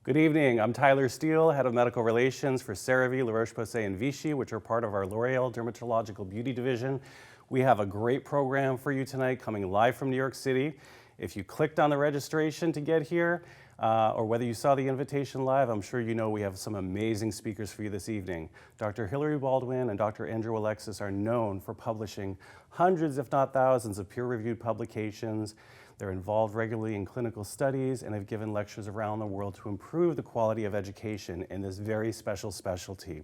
Good evening. I'm Tyler Steele, Head of Medical Relations for CeraVe, Roche-Posay, and Vichy, which are part of our L'Oreal Dermatological Beauty Division. We have a great program for you tonight coming live from New York City. If you clicked on the registration to get here, or whether you saw the invitation live, I'm sure you know we have some amazing speakers for you this evening. Dr. Hilary Baldwin and Dr. Alexis are known for publishing hundreds, if not thousands, of peer-reviewed publications. They're involved regularly in clinical studies and have given lectures around the world to improve the quality of education in this very special specialty.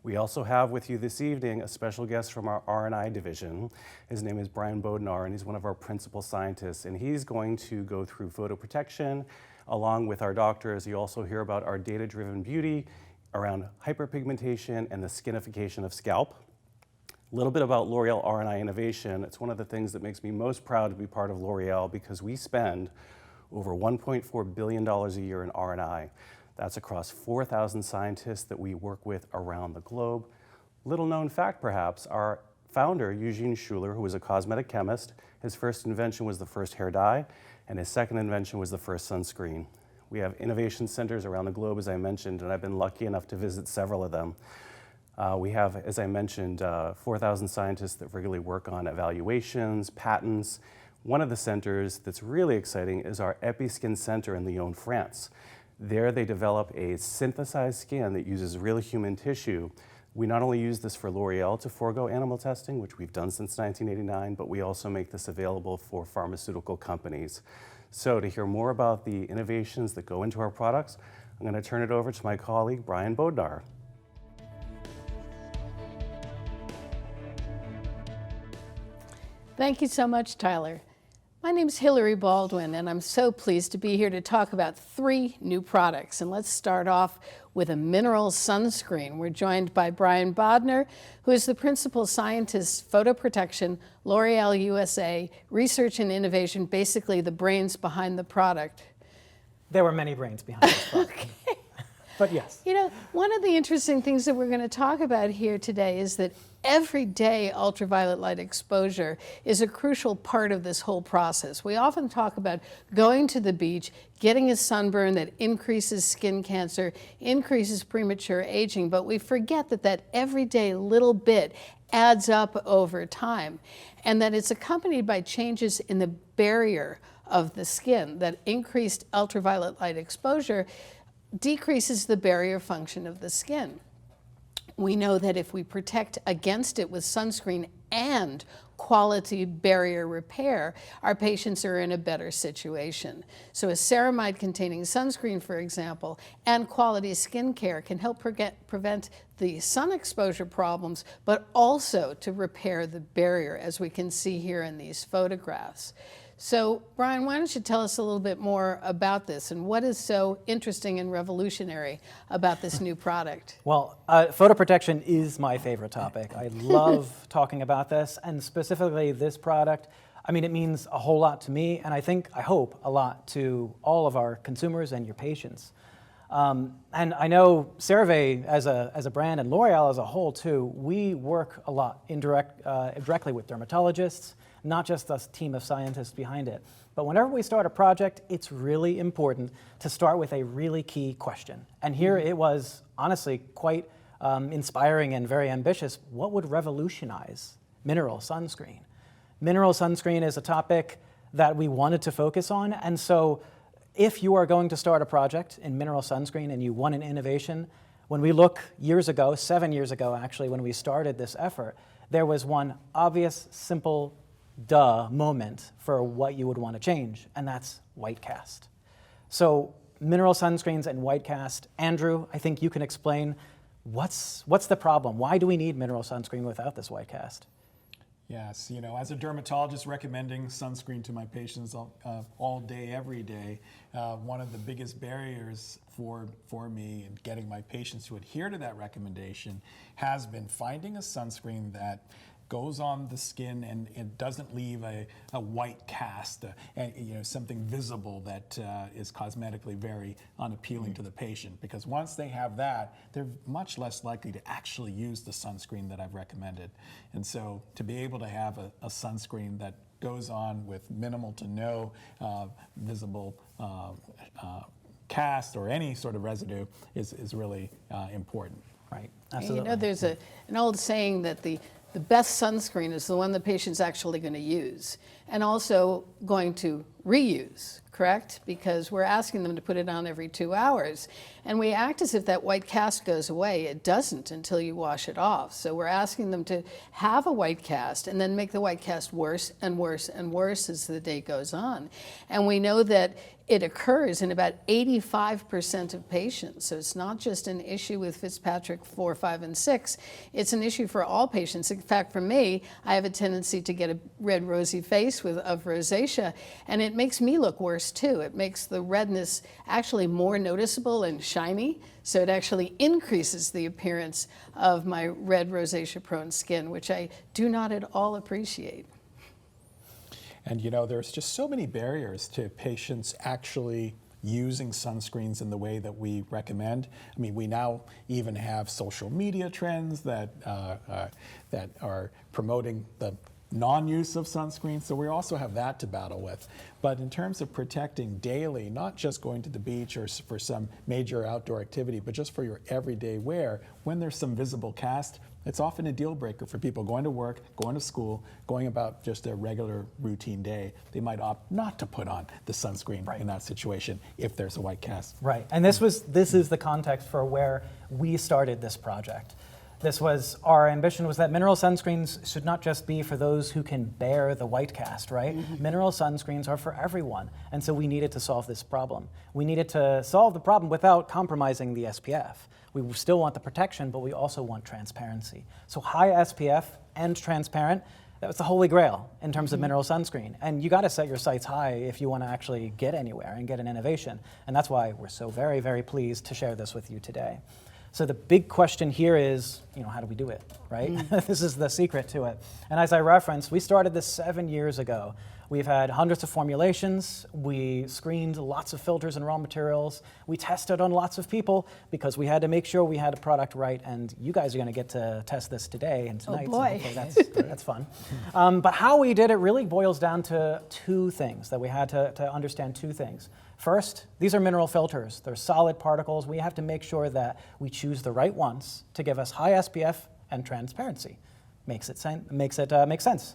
We also have with you this evening a special guest from our R&I division. His name is Brian Bodnar, and he's one of our principal scientists, and he's going to go through photoprotection along with our doctors. You also hear about our data-driven beauty around hyperpigmentation and the skinification of scalp. A little bit about L'Oreal R&I innovation. It's one of the things that makes me most proud to be part of L'Oreal because we spend over $1.4 billion a year in R&I. That's across 4,000 scientists that we work with around the globe. Little known fact perhaps, our founder, Eugene Schuler, who was a cosmetic chemist, his first invention was the first hair dye, and his second invention was the first sunscreen. We have innovation centers around the globe, as I mentioned, and I've been lucky enough to visit several of them. We have, as I mentioned, 4,000 scientists that regularly work on evaluations, patents. One of the centers that's really exciting is our EpiSkin Center in Lyon, France. There they develop a synthesized skin that uses real human tissue. We not only use this for L'Oreal to forego animal testing, which we've done since 1989, but we also make this available for pharmaceutical companies. So to hear more about the innovations that go into our products, I'm going to turn it over to my colleague, Brian Bodnar. Thank you so much, Tyler. My name is Hilary Baldwin, and I'm so pleased to be here to talk about 3 new products. And let's start off with a mineral sunscreen. We're joined by Brian Bodnar, who is the principal scientist, photoprotection, L'Oreal USA, research and innovation, basically the brains behind the product. There were many brains behind this product. Okay. But yes. You know, one of the interesting things that we're going to talk about here today is that everyday ultraviolet light exposure is a crucial part of this whole process. We often talk about going to the beach, getting a sunburn that increases skin cancer, increases premature aging, but we forget that that everyday little bit adds up over time, and that it's accompanied by changes in the barrier of the skin. That increased ultraviolet light exposure decreases the barrier function of the skin. We know that if we protect against it with sunscreen and quality barrier repair, our patients are in a better situation. So a ceramide-containing sunscreen, for example, and quality skin care can help prevent the sun exposure problems, but also to repair the barrier, as we can see here in these photographs. So, Brian, why don't you tell us a little bit more about this and what is so interesting and revolutionary about this new product? Well, photoprotection is my favorite topic. I love talking about this, and specifically this product. I mean, it means a whole lot to me, and I hope, a lot to all of our consumers and your patients. And I know CeraVe as a brand and L'Oreal as a whole too, we work a lot directly with dermatologists, not just a team of scientists behind it. But whenever we start a project, it's really important to start with a really key question. And here it was honestly quite inspiring and very ambitious. What would revolutionize mineral sunscreen? Mineral sunscreen is a topic that we wanted to focus on, and so if you are going to start a project in mineral sunscreen and you want an innovation, when we look years ago, 7 years ago actually, when we started this effort, there was one obvious, simple, moment for what you would want to change, and that's white cast. So mineral sunscreens and white cast. Andrew, I think you can explain what's the problem? Why do we need mineral sunscreen without this white cast? Yes, you know, as a dermatologist recommending sunscreen to my patients all day, every day, one of the biggest barriers for me in getting my patients to adhere to that recommendation has been finding a sunscreen that goes on the skin and it doesn't leave a white cast, something visible that is cosmetically very unappealing to the patient. Because once they have that, they're much less likely to actually use the sunscreen that I've recommended. And so to be able to have a sunscreen that goes on with minimal to no visible cast or any sort of residue is really important. Right, And absolutely. there's an old saying that the best sunscreen is the one the patient's actually going to use and also going to reuse, correct? Because we're asking them to put it on every 2 hours. And we act as if that white cast goes away. It doesn't until you wash it off. So we're asking them to have a white cast and then make the white cast worse and worse and worse as the day goes on. And we know that it occurs in about 85% of patients. So it's not just an issue with Fitzpatrick 4, 5, and 6. It's an issue for all patients. In fact, for me, I have a tendency to get a red rosy face of rosacea, and it makes me look worse too. It makes the redness actually more noticeable and shiny. So it actually increases the appearance of my red rosacea-prone skin, which I do not at all appreciate. And there's just so many barriers to patients actually using sunscreens in the way that we recommend. I mean, we now even have social media trends that are promoting the non-use of sunscreen, so we also have that to battle with. But in terms of protecting daily, not just going to the beach or for some major outdoor activity, but just for your everyday wear, when there's some visible cast, it's often a deal breaker for people going to work, going to school, going about just their regular routine day. They might opt not to put on the sunscreen in that situation if there's a white cast. Right, and this is the context for where we started this project. Our ambition was that mineral sunscreens should not just be for those who can bear the white cast, right? Mm-hmm. Mineral sunscreens are for everyone, and so we needed to solve this problem. We needed to solve the problem without compromising the SPF. We still want the protection, but we also want transparency. So high SPF and transparent, that was the holy grail in terms of mineral sunscreen. And you gotta set your sights high if you wanna actually get anywhere and get an innovation. And that's why we're so very, very pleased to share this with you today. So the big question here is, how do we do it, right? This is the secret to it. And as I referenced, we started this 7 years ago. We've had hundreds of formulations. We screened lots of filters and raw materials. We tested on lots of people because we had to make sure we had a product right. And you guys are going to get to test this today and tonight. Oh boy. So that's fun. But how we did it really boils down to two things, that we had to understand two things. First, these are mineral filters. They're solid particles. We have to make sure that we choose the right ones to give us high SPF and transparency. Makes it make sense.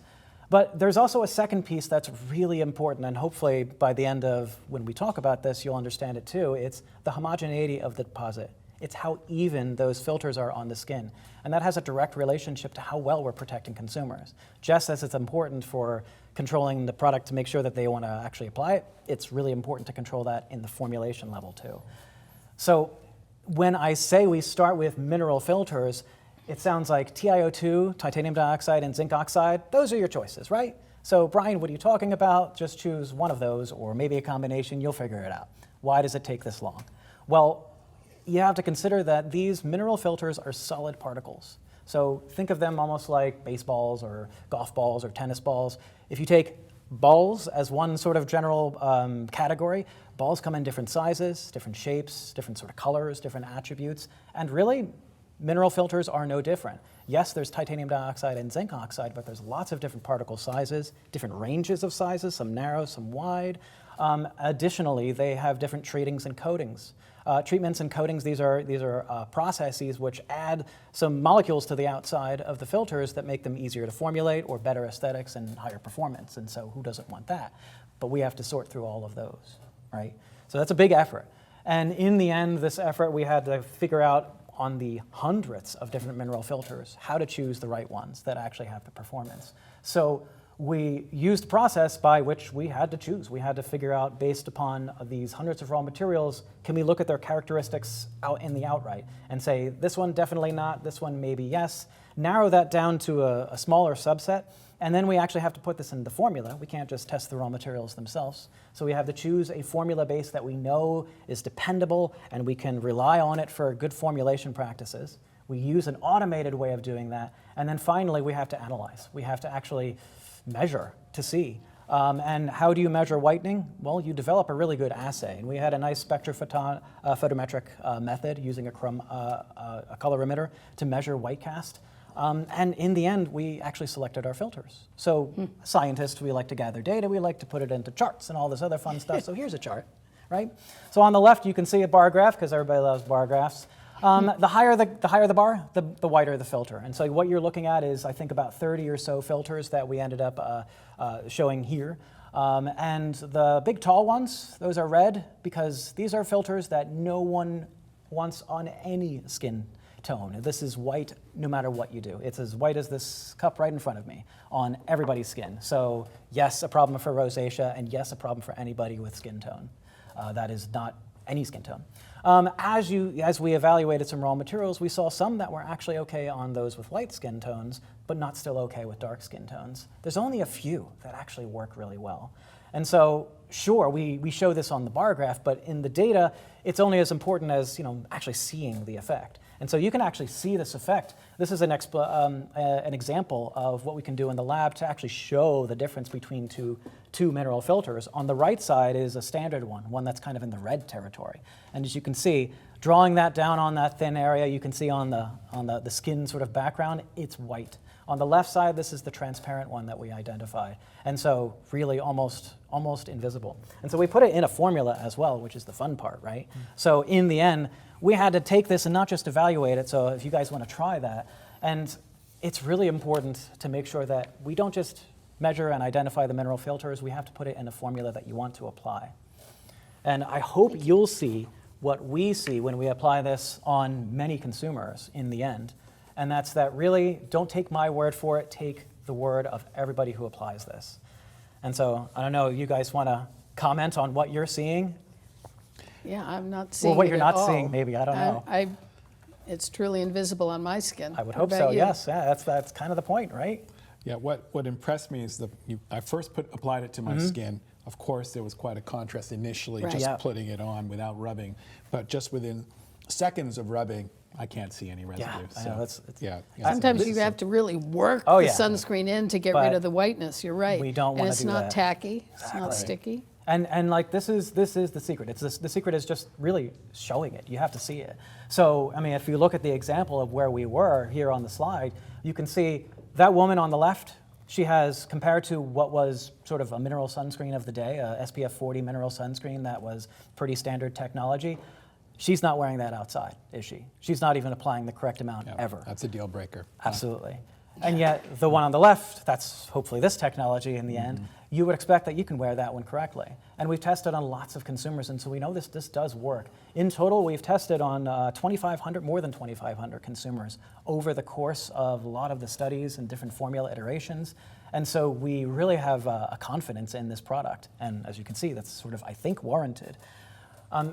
But there's also a second piece that's really important, and hopefully by the end of when we talk about this, you'll understand it too. It's the homogeneity of the deposit. It's how even those filters are on the skin. And that has a direct relationship to how well we're protecting consumers. Just as it's important for controlling the product to make sure that they want to actually apply it, it's really important to control that in the formulation level too. So when I say we start with mineral filters, it sounds like TiO2, titanium dioxide, and zinc oxide. Those are your choices, right? So Brian, what are you talking about? Just choose one of those, or maybe a combination. You'll figure it out. Why does it take this long? Well, you have to consider that these mineral filters are solid particles. So think of them almost like baseballs or golf balls or tennis balls. If you take balls as one sort of general category, balls come in different sizes, different shapes, different sort of colors, different attributes, and really, mineral filters are no different. Yes, there's titanium dioxide and zinc oxide, but there's lots of different particle sizes, different ranges of sizes, some narrow, some wide. Additionally, they have different treatings and coatings. Treatments and coatings, these are processes which add some molecules to the outside of the filters that make them easier to formulate or better aesthetics and higher performance. And so who doesn't want that? But we have to sort through all of those, right? So that's a big effort. And in the end, this effort, we had to figure out on the hundreds of different mineral filters, how to choose the right ones that actually have the performance. So we used a process by which we had to choose. We had to figure out, based upon these hundreds of raw materials, can we look at their characteristics out in the outright and say, this one definitely not, this one maybe yes, narrow that down to a smaller subset, and then we actually have to put this in the formula. We can't just test the raw materials themselves. So we have to choose a formula base that we know is dependable and we can rely on it for good formulation practices. We use an automated way of doing that. And then finally, we have to analyze. We have to actually measure to see. And how do you measure whitening? Well, you develop a really good assay. And we had a nice spectrophotometric method using a colorimeter to measure white cast. And in the end, we actually selected our filters. So scientists, we like to gather data, we like to put it into charts and all this other fun stuff. So here's a chart, right? So on the left, you can see a bar graph, because everybody loves bar graphs. The higher the bar, the wider the filter. And so what you're looking at is, I think, about 30 or so filters that we ended up showing here. And the big tall ones, those are red, because these are filters that no one wants on any skin tone. This is white no matter what you do. It's as white as this cup right in front of me on everybody's skin. So yes, a problem for rosacea, and yes, a problem for anybody with skin tone. That is not any skin tone. As we evaluated some raw materials, we saw some that were actually okay on those with light skin tones, but not still okay with dark skin tones. There's only a few that actually work really well. And so, sure, we show this on the bar graph, but in the data, it's only as important as actually seeing the effect. And so you can actually see this effect. This is an example of what we can do in the lab to actually show the difference between two mineral filters. On the right side is a standard one that's kind of in the red territory. And as you can see, drawing that down on that thin area, you can see on the skin sort of background, it's white. On the left side, this is the transparent one that we identified. And so really almost invisible. And so we put it in a formula as well, which is the fun part, right? So in the end, we had to take this and not just evaluate it, so if you guys want to try that. And it's really important to make sure that we don't just measure and identify the mineral filters, we have to put it in a formula that you want to apply. And I hope you'll see what we see when we apply this on many consumers in the end. And that's that really, don't take my word for it, take the word of everybody who applies this. And so, I don't know, you guys want to comment on what you're seeing? Yeah, I'm not seeing Well, what it you're at not all. seeing, maybe, I don't know. It's truly invisible on my skin. I would What hope so, about you? yes. Yeah, that's kind of the point, right? Yeah, what impressed me is I first applied it to my skin. Of course, there was quite a contrast initially, Right. just Yeah. putting it on without rubbing. But just within seconds of rubbing, I can't see any residue. I know, yeah. Sometimes you have to really work Oh, the yeah. sunscreen in to get But rid of the whiteness. You're right. we don't and wanna it's do not that. tacky. It's not Exactly. sticky. And like this is the secret. The secret is just really showing it. You have to see it. So I mean, if you look at the example of where we were here on the slide, you can see that woman on the left. She has, compared to what was sort of a mineral sunscreen of the day, a SPF 40 mineral sunscreen that was pretty standard technology. She's not wearing that outside, is she? She's not even applying the correct amount ever. That's a deal breaker. Absolutely. And yet, the one on the left, that's hopefully this technology in the end, you would expect that you can wear that one correctly. And we've tested on lots of consumers, and so we know this does work. In total, we've tested on more than 2,500 consumers over the course of a lot of the studies and different formula iterations. And so we really have a confidence in this product. And as you can see, that's sort of, I think, warranted.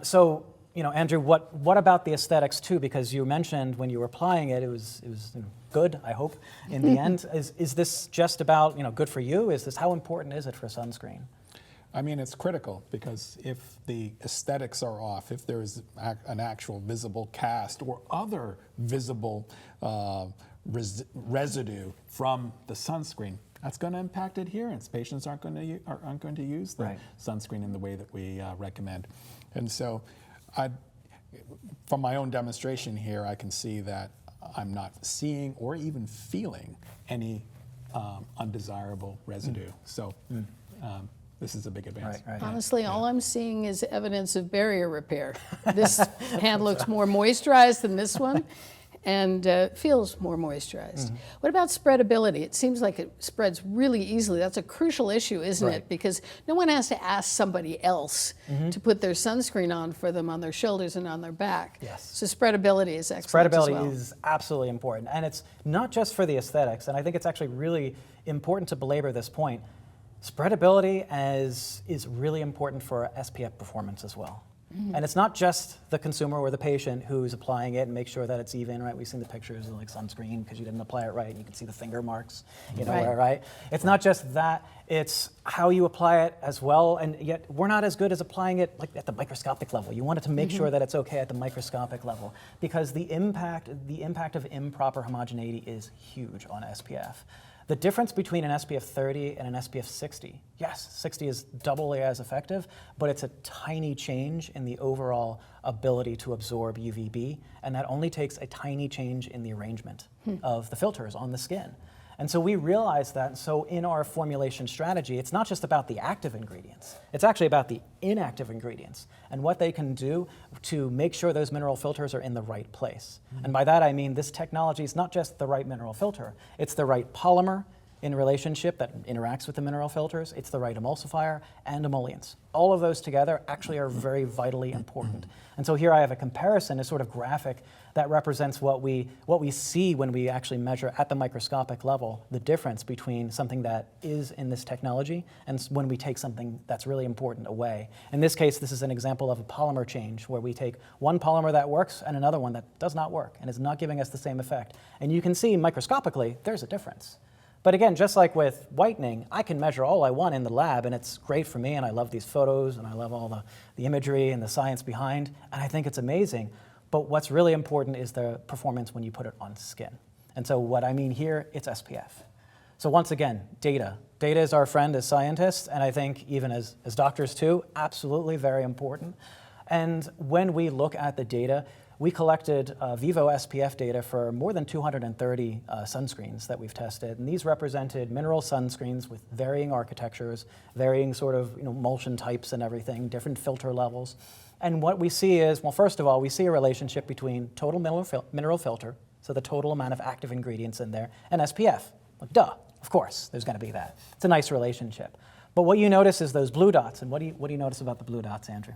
So, Andrew, what about the aesthetics too? Because you mentioned when you were applying it, it was good, I hope, in the end. Is this just about, good for you? How important is it for sunscreen? I mean, it's critical because if the aesthetics are off, if there is an actual visible cast or other visible residue from the sunscreen, that's going to impact adherence. Patients aren't going to use the sunscreen in the way that we recommend. And so, from my own demonstration here, I can see that I'm not seeing or even feeling any undesirable residue. So this is a big advance. Right. Honestly, all I'm seeing is evidence of barrier repair. This hand looks more moisturized than this one and feels more moisturized. What about spreadability? It seems like it spreads really easily. That's a crucial issue, isn't it? Because no one has to ask somebody else to put their sunscreen on for them on their shoulders and on their back. Yes. So spreadability is excellent as well. Spreadability is absolutely important. And it's not just for the aesthetics, and I think it's actually really important to belabor this point. Spreadability is really important for SPF performance as well. And it's not just the consumer or the patient who's applying it and make sure that it's even, right? We've seen the pictures of like sunscreen because you didn't apply it right and you can see the finger marks, right? It's not just that, it's how you apply it as well, and yet we're not as good as applying it like at the microscopic level. You want it to make sure that it's okay at the microscopic level because the impact of improper homogeneity is huge on SPF. The difference between an SPF 30 and an SPF 60, yes, 60 is doubly as effective, but it's a tiny change in the overall ability to absorb UVB, and that only takes a tiny change in the arrangement of the filters on the skin. And so we realized that. So in our formulation strategy, it's not just about the active ingredients. It's actually about the inactive ingredients and what they can do to make sure those mineral filters are in the right place. And by that I mean this technology is not just the right mineral filter, it's the right polymer in relationship that interacts with the mineral filters, it's the right emulsifier and emollients. All of those together actually are very vitally important. And so here I have a comparison, a sort of graphic that represents what we see when we actually measure at the microscopic level the difference between something that is in this technology and when we take something that's really important away. In this case, this is an example of a polymer change where we take one polymer that works and another one that does not work and is not giving us the same effect. And you can see microscopically there's a difference. But again, just like with whitening, I can measure all I want in the lab, and it's great for me, and I love these photos, and I love all the imagery and the science behind, and I think it's amazing. But what's really important is the performance when you put it on skin. And so what I mean here, it's SPF. So once again, data. Data is our friend as scientists, and I think even as doctors too, absolutely very important. And when we look at the data, we collected Vivo SPF data for more than 230 sunscreens that we've tested, and these represented mineral sunscreens with varying architectures, varying sort of emulsion types and everything, different filter levels. And what we see is, well, first of all, we see a relationship between total mineral filter, so the total amount of active ingredients in there, and SPF. Well, duh, of course, there's going to be that. It's a nice relationship. But what you notice is those blue dots, and what do you notice about the blue dots, Andrew?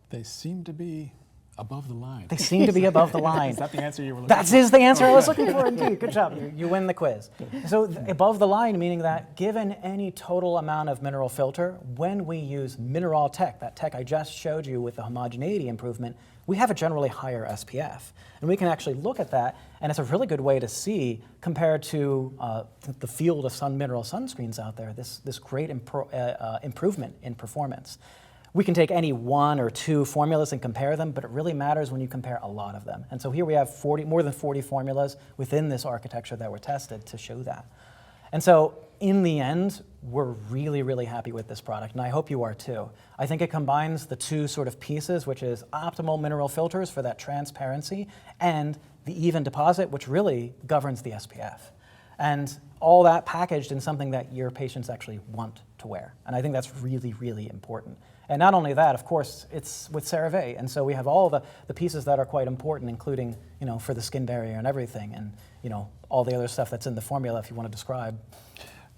They seem to be above the line. They seem to be above the line. Is that the answer you were looking That for? is the answer I was looking for, indeed. Good job. You win the quiz. So above the line, meaning that given any total amount of mineral filter, when we use mineral tech, that tech I just showed you with the homogeneity improvement, we have a generally higher SPF. And we can actually look at that, and it's a really good way to see, compared to the field of mineral sunscreens out there, this great improvement in performance. We can take any one or two formulas and compare them, but it really matters when you compare a lot of them. And so here we have more than 40 formulas within this architecture that were tested to show that. And so in the end, we're really, really happy with this product, and I hope you are too. I think it combines the two sort of pieces, which is optimal mineral filters for that transparency and the even deposit, which really governs the SPF. And all that packaged in something that your patients actually want to wear. And I think that's really, really important. And not only that, of course, it's with CeraVe. And so we have all the pieces that are quite important, including, for the skin barrier and everything, and, all the other stuff that's in the formula if you want to describe.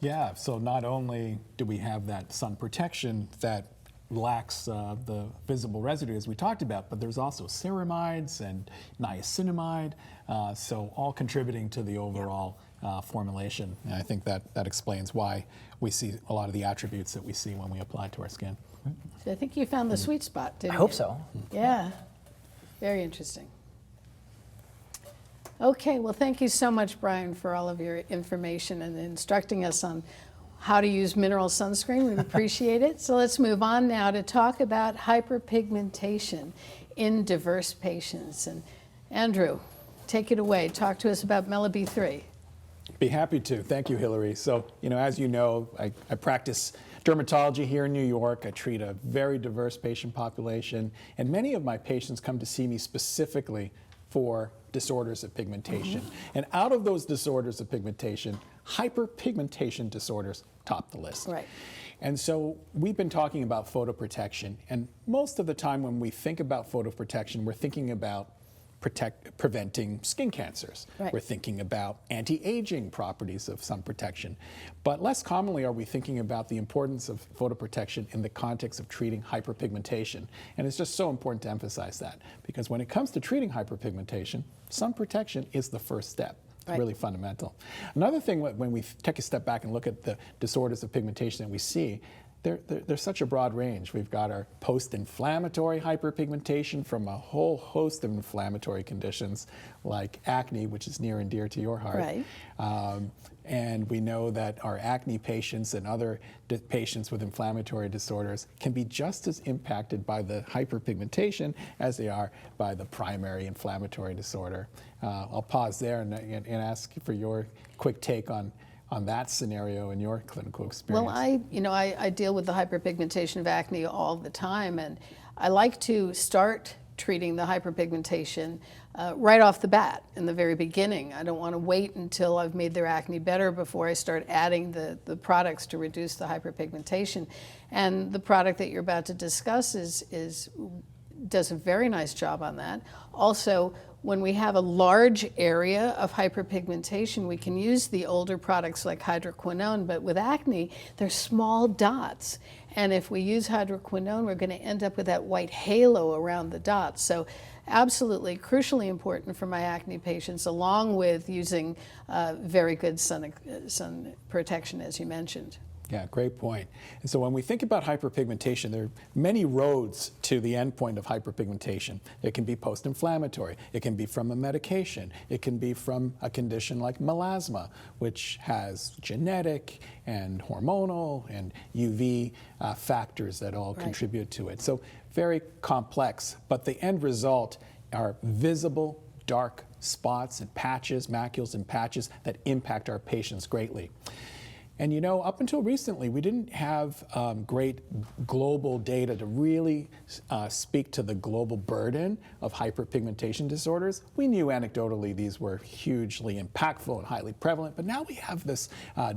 Yeah, so not only do we have that sun protection that lacks the visible residue as we talked about, but there's also ceramides and niacinamide, so all contributing to the overall formulation. And I think that explains why we see a lot of the attributes that we see when we apply it to our skin. So I think you found the sweet spot, didn't you? I hope so. Yeah, very interesting. Okay, well, thank you so much, Brian, for all of your information and instructing us on how to use mineral sunscreen. We appreciate it. So let's move on now to talk about hyperpigmentation in diverse patients. And Andrew, take it away. Talk to us about MELA-B3. Be happy to. Thank you, Hilary. So, as you know, I practice dermatology here in New York. I treat a very diverse patient population, and many of my patients come to see me specifically for disorders of pigmentation. And out of those disorders of pigmentation, hyperpigmentation disorders top the list. Right. And so we've been talking about photoprotection, and most of the time when we think about photoprotection, we're thinking about preventing skin cancers. Right. We're thinking about anti-aging properties of sun protection. But less commonly are we thinking about the importance of photoprotection in the context of treating hyperpigmentation. And it's just so important to emphasize that, because when it comes to treating hyperpigmentation, sun protection is the first step. It's Right. really fundamental. Another thing, when we take a step back and look at the disorders of pigmentation that we see, there's such a broad range. We've got our post-inflammatory hyperpigmentation from a whole host of inflammatory conditions like acne, which is near and dear to your heart. Right. And we know that our acne patients and other patients with inflammatory disorders can be just as impacted by the hyperpigmentation as they are by the primary inflammatory disorder. I'll pause there and ask for your quick take on that scenario in your clinical experience. Well, I deal with the hyperpigmentation of acne all the time, and I like to start treating the hyperpigmentation right off the bat in the very beginning. I don't want to wait until I've made their acne better before I start adding the products to reduce the hyperpigmentation. And the product that you're about to discuss does a very nice job on that. Also, when we have a large area of hyperpigmentation, we can use the older products like hydroquinone, but with acne, they're small dots. And if we use hydroquinone, we're going to end up with that white halo around the dots. So absolutely crucially important for my acne patients, along with using very good sun protection, as you mentioned. Yeah, great point. And so when we think about hyperpigmentation, there are many roads to the endpoint of hyperpigmentation. It can be post-inflammatory. It can be from a medication. It can be from a condition like melasma, which has genetic and hormonal and UV factors that all contribute to it. So very complex, but the end result are visible dark spots and patches, macules and patches that impact our patients greatly. And you know, up until recently, we didn't have great global data to really speak to the global burden of hyperpigmentation disorders. We knew anecdotally these were hugely impactful and highly prevalent, but now we have this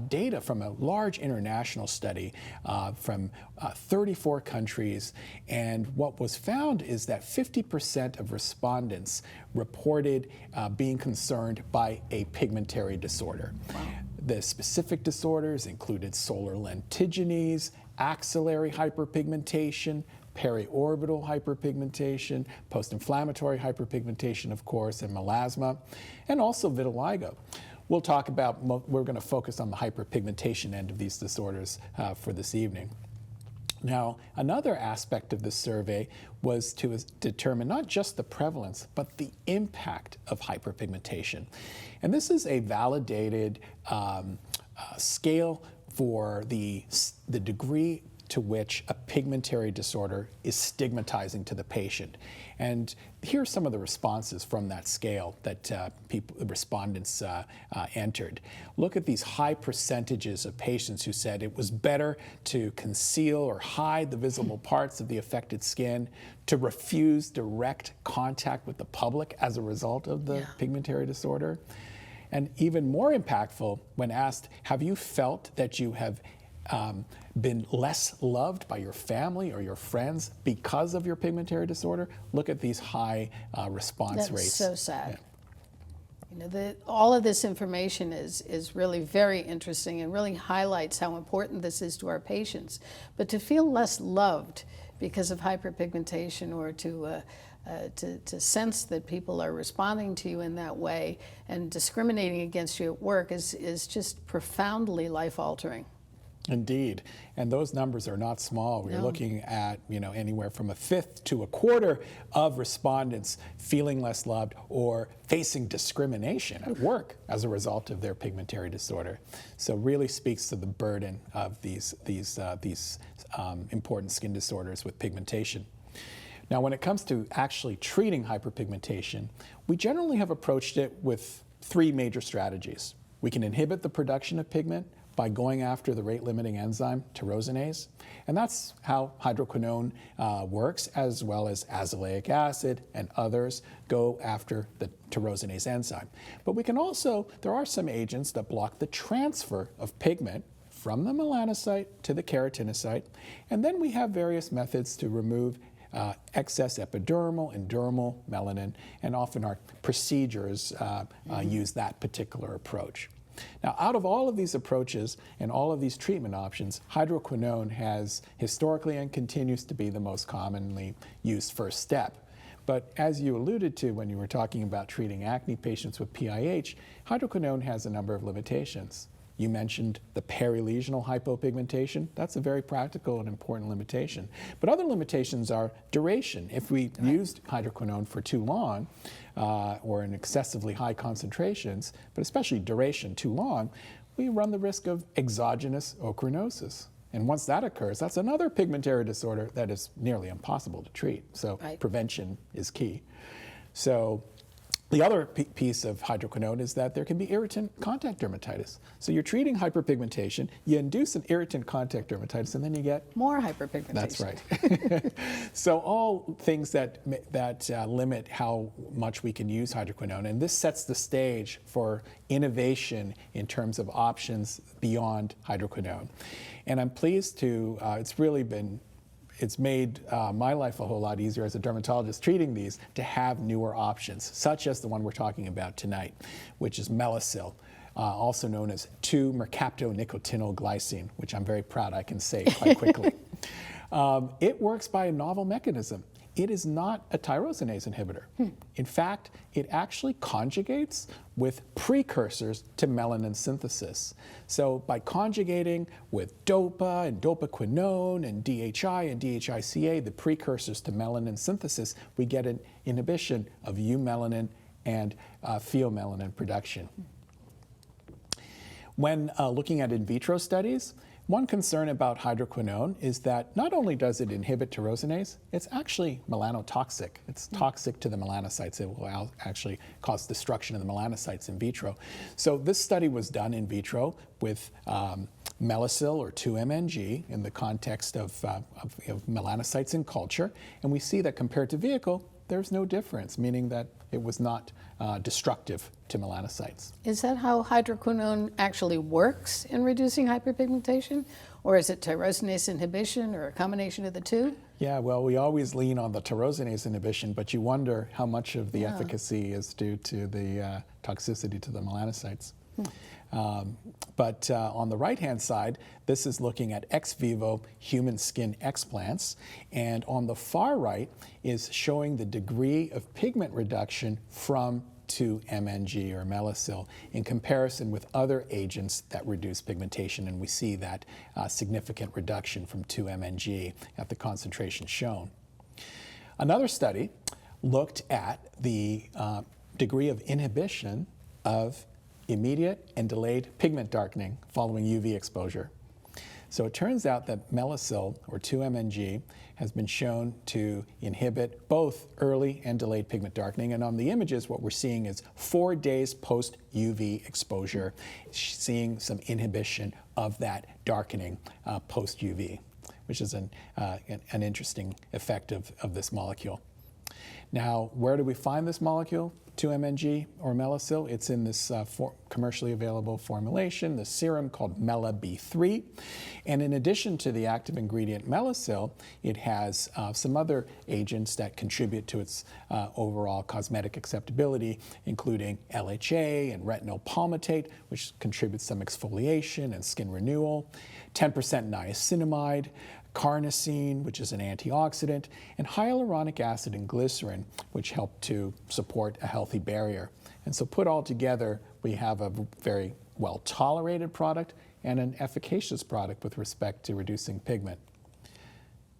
data from a large international study from 34 countries. And what was found is that 50% of respondents reported being concerned by a pigmentary disorder. Wow. The specific disorders included solar lentigines, axillary hyperpigmentation, periorbital hyperpigmentation, post-inflammatory hyperpigmentation, of course, and melasma, and also vitiligo. We'll talk about, we're going to focus on the hyperpigmentation end of these disorders for this evening. Now, another aspect of the survey was to determine not just the prevalence, but the impact of hyperpigmentation. And this is a validated scale for the degree to which a pigmentary disorder is stigmatizing to the patient. And here are some of the responses from that scale that respondents entered. Look at these high percentages of patients who said it was better to conceal or hide the visible parts of the affected skin, to refuse direct contact with the public as a result of the pigmentary disorder. And even more impactful, when asked, have you felt that you have been less loved by your family or your friends because of your pigmentary disorder? Look at these high response rates. That's so sad. Yeah. You know, all of this information is really very interesting and really highlights how important this is to our patients. But to feel less loved because of hyperpigmentation, or to sense that people are responding to you in that way and discriminating against you at work is just profoundly life-altering. Indeed, and those numbers are not small. We're looking at, you know, anywhere from a fifth to a quarter of respondents feeling less loved or facing discrimination at work as a result of their pigmentary disorder. So really speaks to the burden of these important skin disorders with pigmentation. Now, when it comes to actually treating hyperpigmentation, we generally have approached it with three major strategies. We can inhibit the production of pigment by going after the rate-limiting enzyme tyrosinase, and that's how hydroquinone works, as well as azelaic acid and others go after the tyrosinase enzyme. But we can also, there are some agents that block the transfer of pigment from the melanocyte to the keratinocyte, and then we have various methods to remove excess epidermal and dermal melanin, and often our procedures use that particular approach. Now, out of all of these approaches and all of these treatment options, hydroquinone has historically and continues to be the most commonly used first step. But as you alluded to when you were talking about treating acne patients with PIH, hydroquinone has a number of limitations. You mentioned the perilesional hypopigmentation. That's a very practical and important limitation. But other limitations are duration. If we used hydroquinone for too long, or in excessively high concentrations, but especially duration too long, we run the risk of exogenous ochronosis. And once that occurs, that's another pigmentary disorder that is nearly impossible to treat. So prevention is key. So The other piece of hydroquinone is that there can be irritant contact dermatitis. So you're treating hyperpigmentation, you induce an irritant contact dermatitis, and then you get More hyperpigmentation. That's right. So all things that limit how much we can use hydroquinone, and this sets the stage for innovation in terms of options beyond hydroquinone. And I'm pleased to, it's made my life a whole lot easier as a dermatologist treating these to have newer options, such as the one we're talking about tonight, which is Melasil, also known as 2-mercaptonicotinol glycine, which I'm very proud I can say quite quickly. It works by a novel mechanism. It is not a tyrosinase inhibitor. In fact, it actually conjugates with precursors to melanin synthesis. So by conjugating with DOPA and dopaquinone and DHI and DHICA, the precursors to melanin synthesis, we get an inhibition of eumelanin and pheomelanin production. When looking at in vitro studies, one concern about hydroquinone is that not only does it inhibit tyrosinase, it's actually melanotoxic. It's toxic to the melanocytes. It will actually cause destruction of the melanocytes in vitro. So this study was done in vitro with Melasil or 2-MNG in the context of melanocytes in culture, and we see that compared to vehicle, there's no difference, meaning that it was not destructive to melanocytes. Is that how hydroquinone actually works in reducing hyperpigmentation? Or is it tyrosinase inhibition or a combination of the two? Yeah, well, we always lean on the tyrosinase inhibition, but you wonder how much of the efficacy is due to the toxicity to the melanocytes. But on the right-hand side, this is looking at ex vivo human skin explants, and on the far right is showing the degree of pigment reduction from 2-MNG or Melasil in comparison with other agents that reduce pigmentation, and we see that significant reduction from 2-MNG at the concentration shown. Another study looked at the degree of inhibition of immediate and delayed pigment darkening following UV exposure. So it turns out that Melasil, or 2-MNG, has been shown to inhibit both early and delayed pigment darkening. And on the images, what we're seeing is 4 days post-UV exposure, seeing some inhibition of that darkening post-UV, which is an interesting effect of this molecule. Now, where do we find this molecule, 2-MNG or Melasil? It's in this commercially available formulation, the serum called MelaB3. And in addition to the active ingredient Melasil, it has some other agents that contribute to its overall cosmetic acceptability, including LHA and retinol palmitate, which contributes some exfoliation and skin renewal, 10% niacinamide, carnosine, which is an antioxidant, and hyaluronic acid and glycerin, which help to support a healthy barrier. And so put all together, we have a very well-tolerated product and an efficacious product with respect to reducing pigment.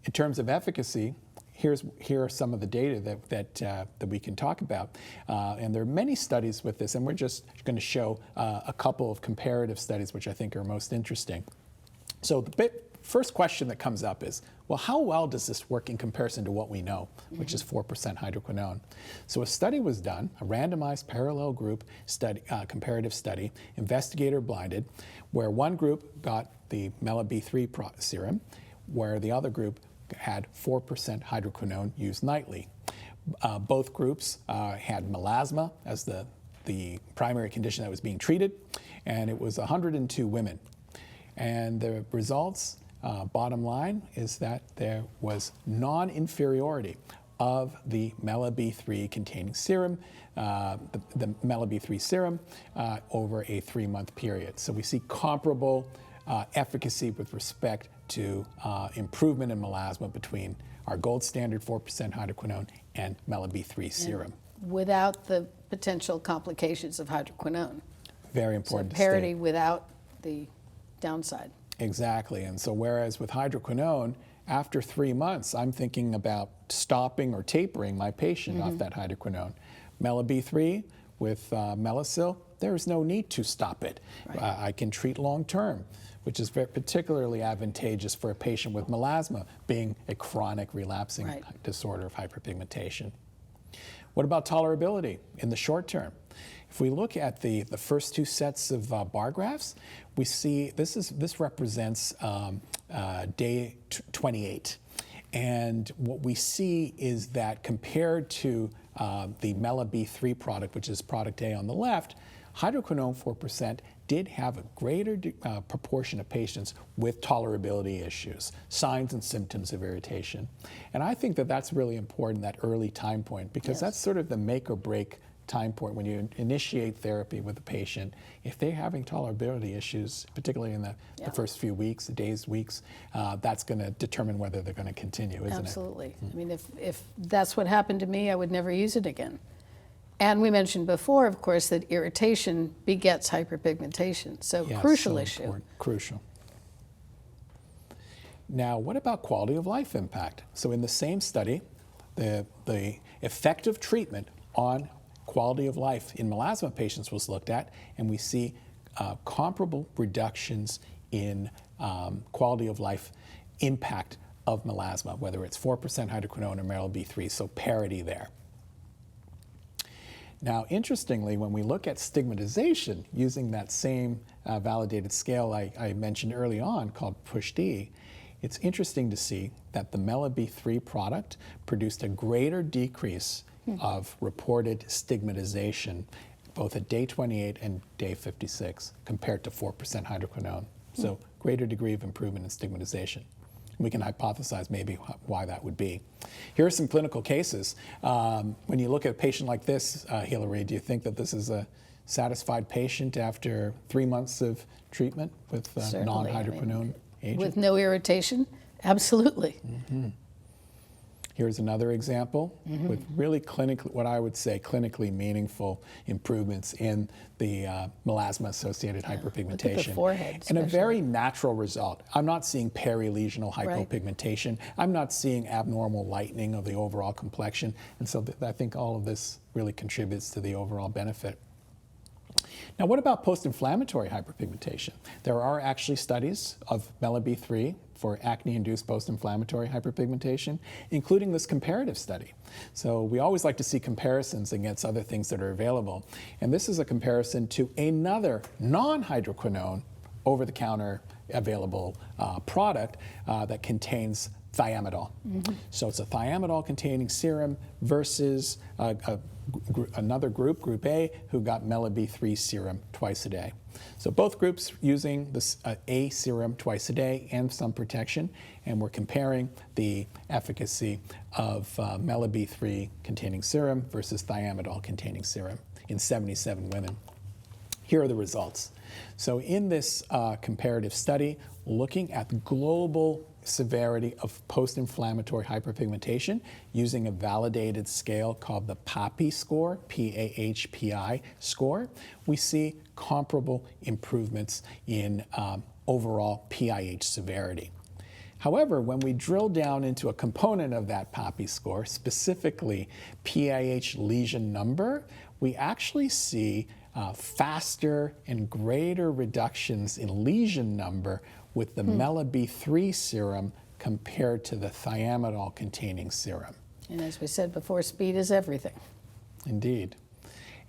In terms of efficacy, here are some of the data that we can talk about. And there are many studies with this, and we're just going to show a couple of comparative studies which I think are most interesting. So the first question that comes up is, well, how well does this work in comparison to what we know, which is 4% hydroquinone? So a study was done, a randomized parallel group study, comparative study, investigator blinded, where one group got the MelaB3 serum, where the other group had 4% hydroquinone used nightly. Both groups had melasma as the primary condition that was being treated, and it was 102 women. And the results, bottom line, is that there was non-inferiority of the MelaB3 containing serum, the MelaB3 serum, over a 3-month period. So we see comparable efficacy with respect to improvement in melasma between our gold standard 4% hydroquinone and MelaB3 serum. Without the potential complications of hydroquinone. Very important So to state. parity without the downside. Exactly, and so whereas with hydroquinone, after 3 months, I'm thinking about stopping or tapering my patient off that hydroquinone. MelaB3 with Melasil, there is no need to stop it. Right. I can treat long term, which is particularly advantageous for a patient with melasma, being a chronic relapsing disorder of hyperpigmentation. What about tolerability in the short term? If we look at the first two sets of bar graphs, we see this represents day 28. And what we see is that compared to the Mela-B3 product, which is product A on the left, hydroquinone 4% did have a greater proportion of patients with tolerability issues, signs and symptoms of irritation. And I think that that's really important, that early time point, because that's sort of the make or break time point when you initiate therapy with a patient. If they're having tolerability issues, particularly in the first few weeks, days, weeks, that's going to determine whether they're going to continue, isn't it? Absolutely. I mean, if that's what happened to me, I would never use it again. And we mentioned before, of course, that irritation begets hyperpigmentation. So crucial issue. Important. Crucial. Now, what about quality of life impact? So in the same study, the effective treatment on quality of life in melasma patients was looked at, and we see comparable reductions in quality of life impact of melasma, whether it's 4% hydroquinone or Mela-B3, so parity there. Now, interestingly, when we look at stigmatization using that same validated scale I mentioned early on called PUSH-D, it's interesting to see that the Mela-B3 product produced a greater decrease of reported stigmatization both at day 28 and day 56 compared to 4% hydroquinone. So greater degree of improvement in stigmatization. We can hypothesize maybe why that would be. Here are some clinical cases. When you look at a patient like this, Hilary, do you think that this is a satisfied patient after 3 months of treatment with non-hydroquinone agent? With no irritation? Absolutely. Here's another example with really what I would say clinically meaningful improvements in the melasma-associated hyperpigmentation. Look at the forehead, and a very natural result. I'm not seeing perilesional hypopigmentation. I'm not seeing abnormal lightening of the overall complexion. And so I think all of this really contributes to the overall benefit. Now, what about post-inflammatory hyperpigmentation? There are actually studies of Mela-B3 for acne-induced post-inflammatory hyperpigmentation, including this comparative study. So we always like to see comparisons against other things that are available. And this is a comparison to another non-hydroquinone over-the-counter available product that contains thiamidol. So it's a thiamidol-containing serum versus another group, Group A, who got Mela-B3 serum twice a day. So both groups using this A serum twice a day and some protection, and we're comparing the efficacy of Mela-B3 containing serum versus thiamidol containing serum in 77 women. Here are the results. So in this comparative study, looking at the global severity of post-inflammatory hyperpigmentation using a validated scale called the PAHPI score, P-A-H-P-I score, we see comparable improvements in overall PIH severity. However, when we drill down into a component of that PAHPI score, specifically PIH lesion number, we actually see faster and greater reductions in lesion number with the Mela-B3 serum compared to the thiamidol-containing serum. And as we said before, speed is everything. Indeed.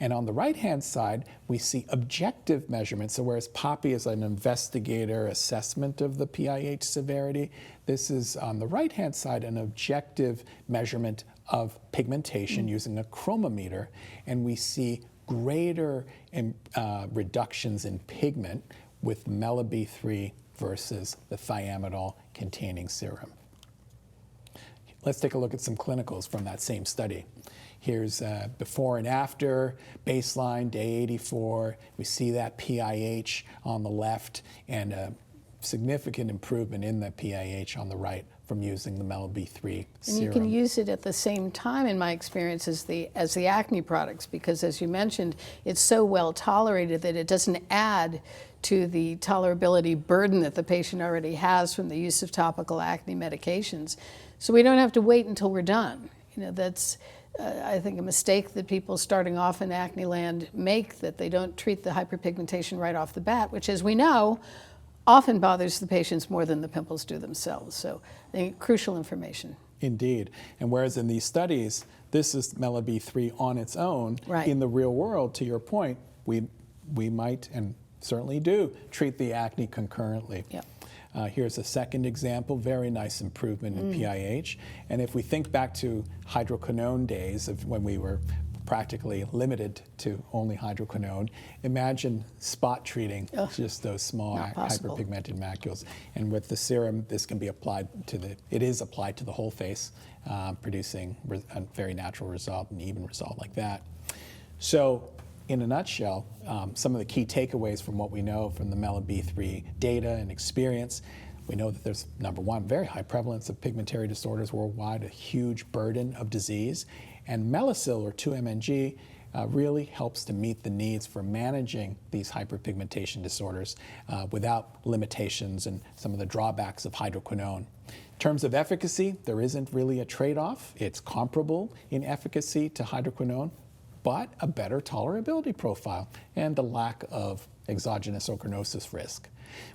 And on the right-hand side, we see objective measurements. So whereas PAHPI is an investigator assessment of the PIH severity, this is on the right-hand side an objective measurement of pigmentation using a chromometer. And we see greater reductions in pigment with Mela-B3 versus the thiamidol-containing serum. Let's take a look at some clinicals from that same study. Here's before and after, baseline, day 84. We see that PIH on the left and a significant improvement in the PIH on the right from using the Mela-B3 serum. And you can use it at the same time, in my experience, as the acne products, because as you mentioned, it's so well tolerated that it doesn't add to the tolerability burden that the patient already has from the use of topical acne medications. So we don't have to wait until we're done. You know, that's I think a mistake that people starting off in acne land make, that they don't treat the hyperpigmentation right off the bat, which, as we know, often bothers the patients more than the pimples do themselves. So I think crucial information. Indeed. And whereas in these studies, This is MelaB3 on its own. Right. In the real world, to your point, we might and certainly do treat the acne concurrently. Yep. Here's a second example, very nice improvement in PIH. And if we think back to hydroquinone days of when we were practically limited to only hydroquinone, imagine spot treating just those small hyperpigmented macules. And with the serum, this can be applied to it is applied to the whole face, producing a very natural result, an even result like that. So in a nutshell, some of the key takeaways from what we know from the MelaB3 data and experience, we know that there's, number one, very high prevalence of pigmentary disorders worldwide, a huge burden of disease, and Melasil, or 2-MNG, really helps to meet the needs for managing these hyperpigmentation disorders without limitations and some of the drawbacks of hydroquinone. In terms of efficacy, there isn't really a trade-off. It's comparable in efficacy to hydroquinone, but a better tolerability profile and the lack of exogenous ochronosis risk.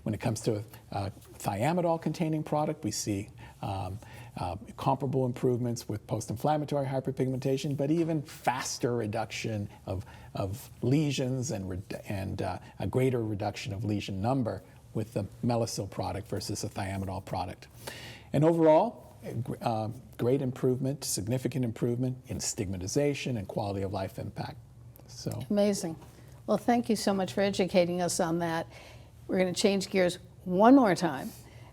When it comes to a thiamidol-containing product, we see comparable improvements with post-inflammatory hyperpigmentation, but even faster reduction of lesions and a greater reduction of lesion number with the Melasil product versus a thiamidol product. And overall, great improvement, significant improvement in stigmatization and quality of life impact. So Amazing. Well, thank you so much for educating us on that. We're going to change gears one more time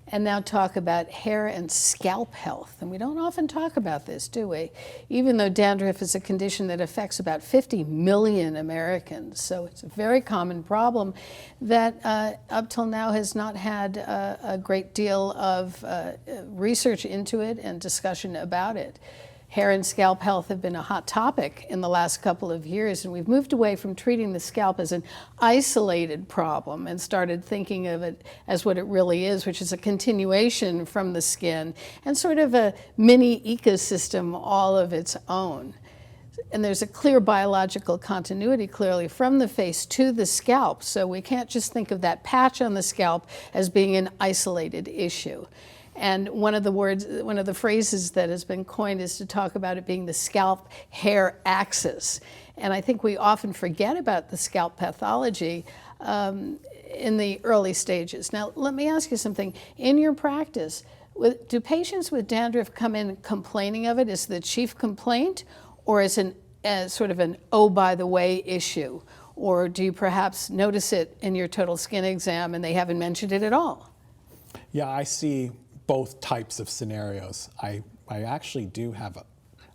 and now talk about hair and scalp health. And we don't often talk about this, do we? Even though dandruff is a condition that affects about 50 million Americans. So it's a very common problem that up till now has not had a great deal of research into it and discussion about it. Hair and scalp health have been a hot topic in the last couple of years, and we've moved away from treating the scalp as an isolated problem and started thinking of it as what it really is, which is a continuation from the skin and sort of a mini ecosystem all of its own. And there's a clear biological continuity, clearly, from the face to the scalp. So we can't just think of that patch on the scalp as being an isolated issue. And one of the phrases that has been coined is to talk about it being the scalp-hair axis. And I think we often forget about the scalp pathology in the early stages. Now, let me ask you something. In your practice, do patients with dandruff come in complaining of it as the chief complaint, or as sort of an oh, by the way issue? Or do you perhaps notice it in your total skin exam and they haven't mentioned it at all? yeah, I see both types of scenarios. I actually do have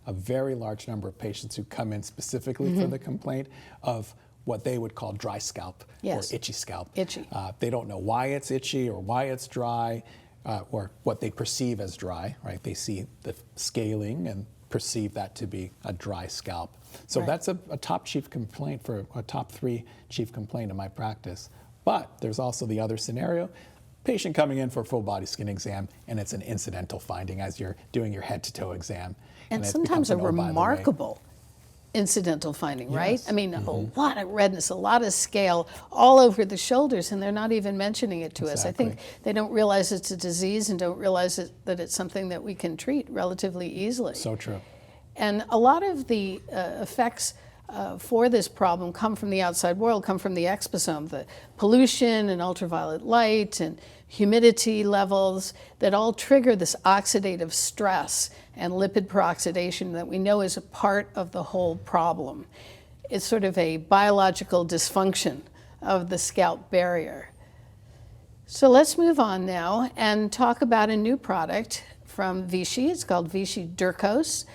a very large number of patients who come in specifically for the complaint of what they would call dry scalp or itchy scalp. Itchy. They don't know why it's itchy or why it's dry or what they perceive as dry, right? They see the scaling and perceive that to be a dry scalp. So that's a top chief complaint for a top 3 chief complaint in my practice. But there's also the other scenario. Patient coming in for a full body skin exam, and it's an incidental finding as you're doing your head to toe exam. And sometimes a remarkable incidental finding, right? I mean, a lot of redness, a lot of scale all over the shoulders, and they're not even mentioning it to us. I think they don't realize it's a disease and don't realize that it's something that we can treat relatively easily. So true. And a lot of the effects for this problem come from the outside world, come from the exposome, the pollution and ultraviolet light and humidity levels that all trigger this oxidative stress and lipid peroxidation that we know is a part of the whole problem. It's sort of a biological dysfunction of the scalp barrier. So let's move on now and talk about a new product from Vichy. It's called Vichy Dercos.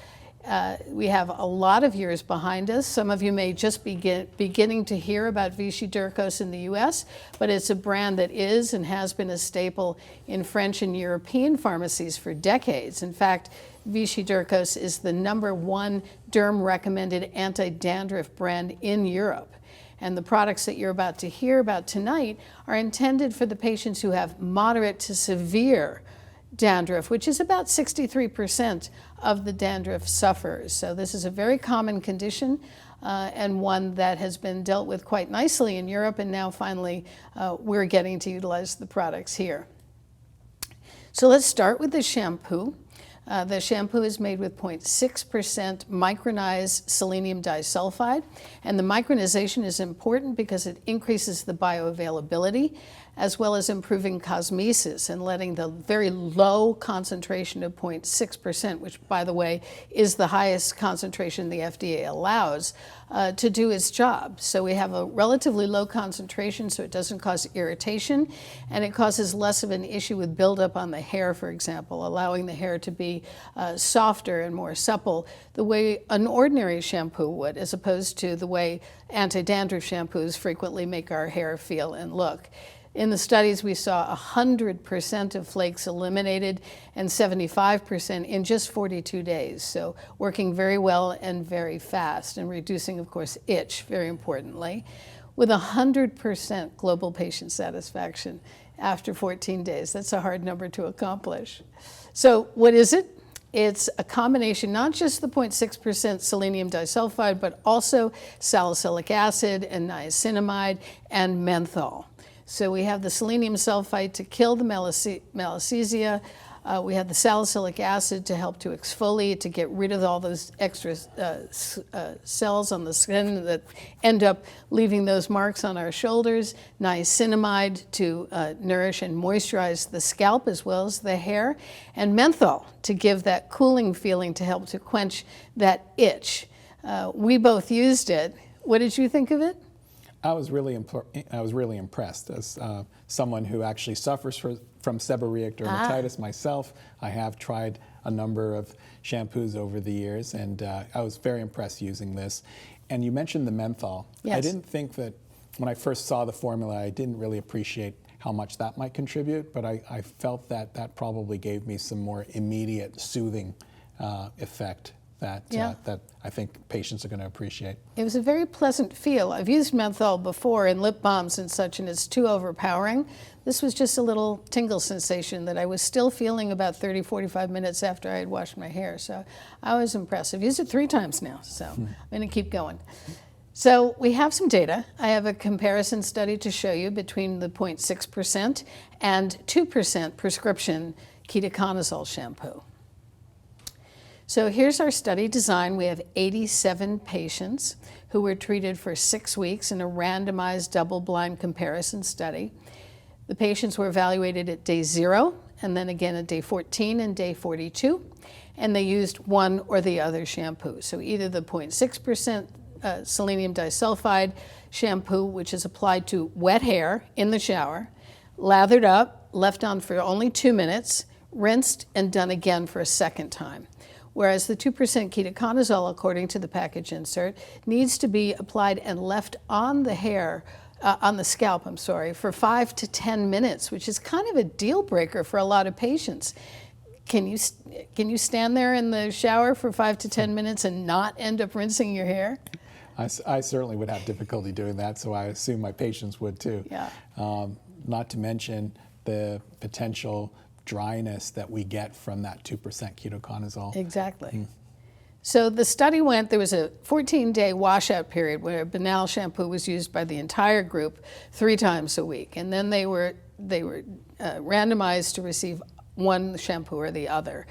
We have a lot of years behind us. Some of you may just be beginning to hear about Vichy Dercos in the US, but it's a brand that is and has been a staple in French and European pharmacies for decades. In fact, Vichy Dercos is the #1 Derm recommended anti-dandruff brand in Europe. And the products that you're about to hear about tonight are intended for the patients who have moderate to severe dandruff, which is about 63% of the dandruff sufferers. So this is a very common condition and one that has been dealt with quite nicely in Europe, and now finally we're getting to utilize the products here. So let's start with the shampoo. The shampoo is made with 0.6% micronized selenium disulfide, and the micronization is important because it increases the bioavailability as well as improving cosmesis and letting the very low concentration of 0.6%, which by the way is the highest concentration the FDA allows, to do its job. So we have a relatively low concentration so it doesn't cause irritation, and it causes less of an issue with buildup on the hair, for example, allowing the hair to be softer and more supple the way an ordinary shampoo would, as opposed to the way anti-dandruff shampoos frequently make our hair feel and look. In the studies, we saw 100% of flakes eliminated and 75% in just 42 days. So working very well and very fast, and reducing, of course, itch, very importantly, with 100% global patient satisfaction after 14 days. That's a hard number to accomplish. So what is it? It's a combination, not just the 0.6% selenium disulfide, but also salicylic acid and niacinamide and menthol. So we have the selenium sulfite to kill the malassezia. We have the salicylic acid to help to exfoliate, to get rid of all those extra cells on the skin that end up leaving those marks on our shoulders. Niacinamide to nourish and moisturize the scalp as well as the hair. And menthol to give that cooling feeling to help to quench that itch. We both used it. What did you think of it? I was really impressed as someone who actually suffers from seborrheic dermatitis myself. I have tried a number of shampoos over the years, and I was very impressed using this. And you mentioned the menthol. Yes. I didn't think that when I first saw the formula, I didn't really appreciate how much that might contribute, but I felt that that probably gave me some more immediate soothing effect that I think patients are going to appreciate. It was a very pleasant feel. I've used menthol before in lip balms and such, and it's too overpowering. This was just a little tingle sensation that I was still feeling about 30, 45 minutes after I had washed my hair. So I was impressed. I've used it 3 times now, so I'm going to keep going. So we have some data. I have a comparison study to show you between the 0.6% and 2% prescription ketoconazole shampoo. So here's our study design. We have 87 patients who were treated for 6 weeks in a randomized double-blind comparison study. The patients were evaluated at day 0, and then again at day 14 and day 42, and they used one or the other shampoo. So either the 0.6% selenium disulfide shampoo, which is applied to wet hair in the shower, lathered up, left on for only 2 minutes, rinsed, and done again for a second time. Whereas the 2% ketoconazole, according to the package insert, needs to be applied and left on the hair, on the scalp, for 5 to 10 minutes, which is kind of a deal breaker for a lot of patients. Can you stand there in the shower for 5 to 10 minutes and not end up rinsing your hair? I certainly would have difficulty doing that, so I assume my patients would too. Yeah. Not to mention the potential dryness that we get from that 2% ketoconazole. Exactly. So the study there was a 14-day washout period where banal shampoo was used by the entire group 3 times a week, and then they were randomized to receive one shampoo or the other.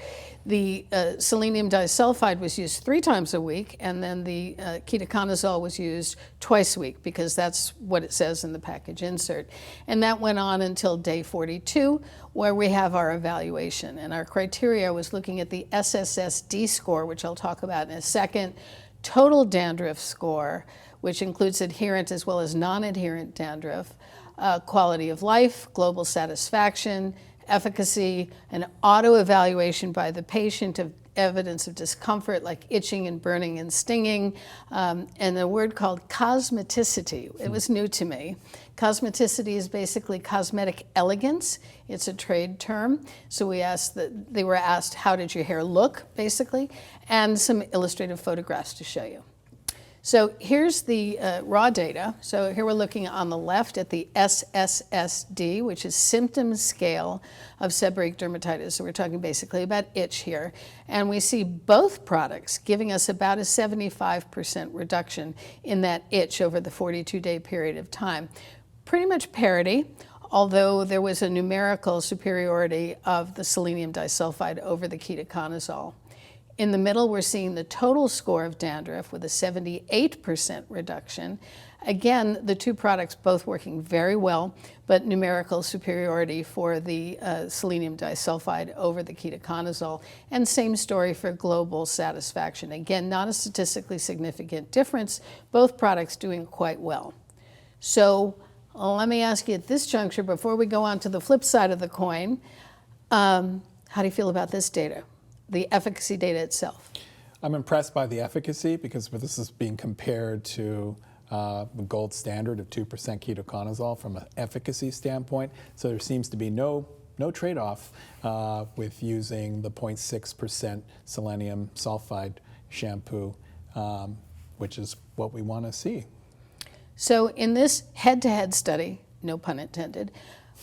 The selenium disulfide was used 3 times a week, and then the ketoconazole was used twice a week because that's what it says in the package insert. And that went on until day 42, where we have our evaluation. And our criteria was looking at the SSSD score, which I'll talk about in a second, total dandruff score, which includes adherent as well as non-adherent dandruff, quality of life, global satisfaction, efficacy, an auto-evaluation by the patient of evidence of discomfort like itching and burning and stinging, and a word called cosmeticity. It was new to me. Cosmeticity is basically cosmetic elegance. It's a trade term. So they were asked, how did your hair look, basically, and some illustrative photographs to show you. So here's the raw data. So here we're looking on the left at the SSSD, which is symptom scale of seborrheic dermatitis. So we're talking basically about itch here. And we see both products giving us about a 75% reduction in that itch over the 42-day period of time. Pretty much parity. although there was a numerical superiority of the selenium disulfide over the ketoconazole. In the middle, we're seeing the total score of dandruff with a 78% reduction. Again, the two products both working very well, but numerical superiority for the selenium disulfide over the ketoconazole. And same story for global satisfaction. Again, not a statistically significant difference, both products doing quite well. So let me ask you at this juncture, before we go on to the flip side of the coin, how do you feel about this data, the efficacy data itself? I'm impressed by the efficacy because this is being compared to the gold standard of 2% ketoconazole from an efficacy standpoint. So there seems to be no trade-off with using the 0.6% selenium sulfide shampoo, which is what we want to see. So in this head-to-head study, no pun intended,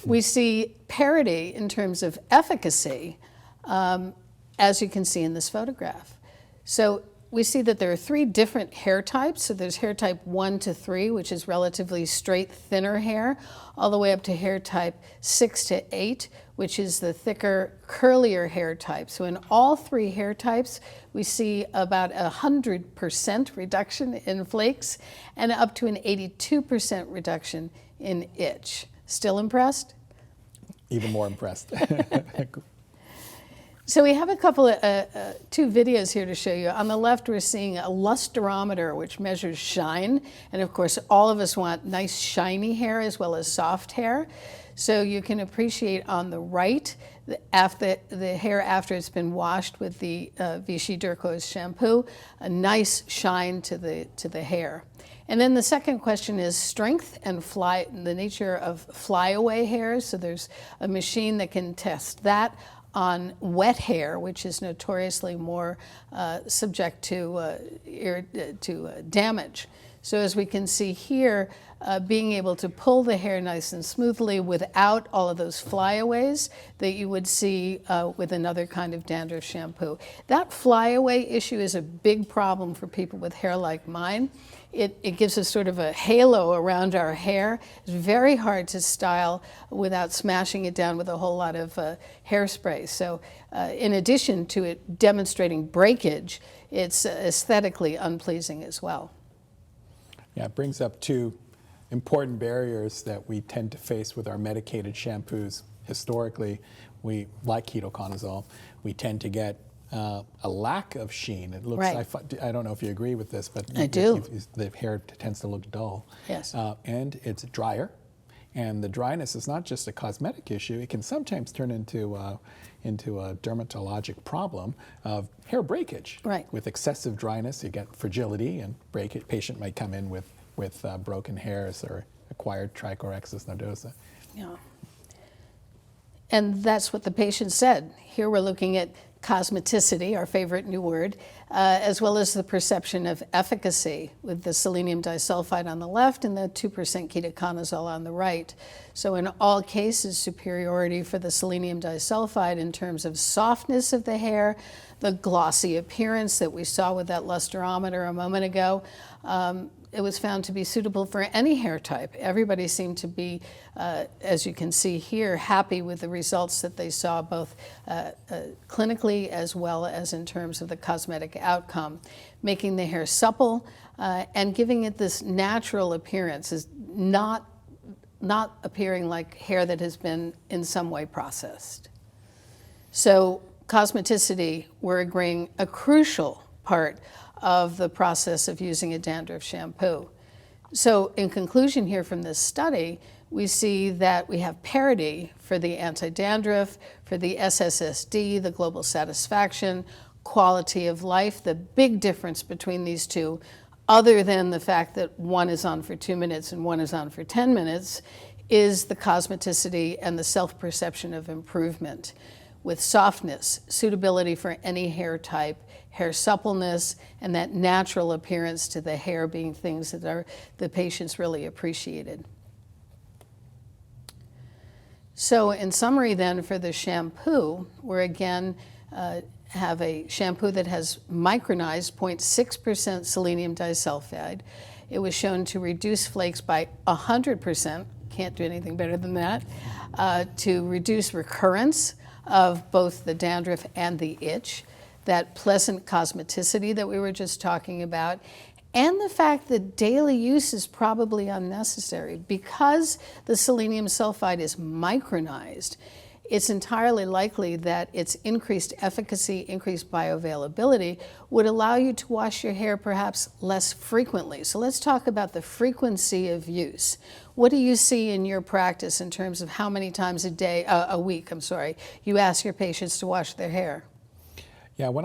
we see parity in terms of efficacy, as you can see in this photograph. So we see that there are 3 different hair types. So there's hair type 1 to 3, which is relatively straight, thinner hair, all the way up to hair type 6 to 8, which is the thicker, curlier hair type. So in all 3 hair types, we see about 100% reduction in flakes and up to an 82% reduction in itch. Still impressed? Even more impressed. So we have a couple of 2 videos here to show you. On the left, we're seeing a lusterometer, which measures shine. And of course, all of us want nice shiny hair as well as soft hair. So you can appreciate on the right, the hair after it's been washed with the Vichy Turquoise shampoo, a nice shine to the hair. And then the second question is strength and the nature of flyaway hairs. So there's a machine that can test that on wet hair, which is notoriously more subject to damage. So as we can see here, being able to pull the hair nice and smoothly without all of those flyaways that you would see with another kind of dandruff shampoo. That flyaway issue is a big problem for people with hair like mine. It gives us sort of a halo around our hair. It's very hard to style without smashing it down with a whole lot of hairspray. So in addition to it demonstrating breakage, it's aesthetically unpleasing as well. Yeah, it brings up 2 important barriers that we tend to face with our medicated shampoos. Historically, we like ketoconazole. We tend to get a lack of sheen. It looks. Right. I don't know if you agree with this, but I do. The hair tends to look dull. Yes. And it's drier, and the dryness is not just a cosmetic issue. It can sometimes turn into a dermatologic problem of hair breakage. Right. With excessive dryness, you get fragility, and patient might come in with broken hairs or acquired trichorexis nodosa. Yeah. And that's what the patient said. Here we're looking at cosmeticity, our favorite new word, as well as the perception of efficacy with the selenium disulfide on the left and the 2% ketoconazole on the right. So in all cases, superiority for the selenium disulfide in terms of softness of the hair, the glossy appearance that we saw with that lusterometer a moment ago. It was found to be suitable for any hair type. Everybody seemed to be, as you can see here, happy with the results that they saw both clinically as well as in terms of the cosmetic outcome, making the hair supple and giving it this natural appearance, is not appearing like hair that has been in some way processed. So cosmeticity, we're agreeing, a crucial part of the process of using a dandruff shampoo. So in conclusion here from this study, we see that we have parity for the anti-dandruff, for the SSSD, the global satisfaction, quality of life. The big difference between these two, other than the fact that one is on for 2 minutes and one is on for 10 minutes, is the cosmeticity and the self-perception of improvement. With softness, suitability for any hair type, hair suppleness, and that natural appearance to the hair being things that the patients really appreciated. So in summary then for the shampoo, we're again have a shampoo that has micronized 0.6% selenium disulfide. It was shown to reduce flakes by 100%, can't do anything better than that, to reduce recurrence of both the dandruff and the itch, that pleasant cosmeticity that we were just talking about, and the fact that daily use is probably unnecessary. Because the selenium sulfide is micronized, it's entirely likely that its increased efficacy, increased bioavailability would allow you to wash your hair perhaps less frequently. So let's talk about the frequency of use. What do you see in your practice in terms of how many times a week, you ask your patients to wash their hair? Yeah, when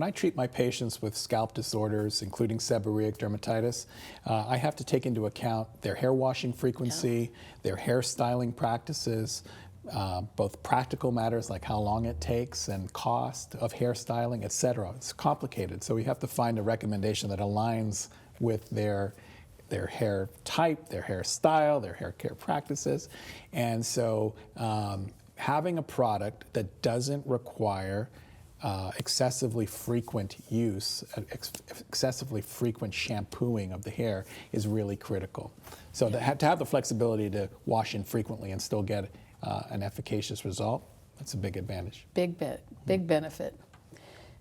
I treat my patients with scalp disorders, including seborrheic dermatitis, I have to take into account their hair washing frequency, their hairstyling practices, both practical matters like how long it takes and cost of hairstyling, et cetera. It's complicated, so we have to find a recommendation that aligns with their hair type, their hairstyle, their hair care practices. And so having a product that doesn't require excessively frequent use, excessively frequent shampooing of the hair is really critical. So to have the flexibility to wash infrequently and still get an efficacious result, that's a big advantage. Big benefit.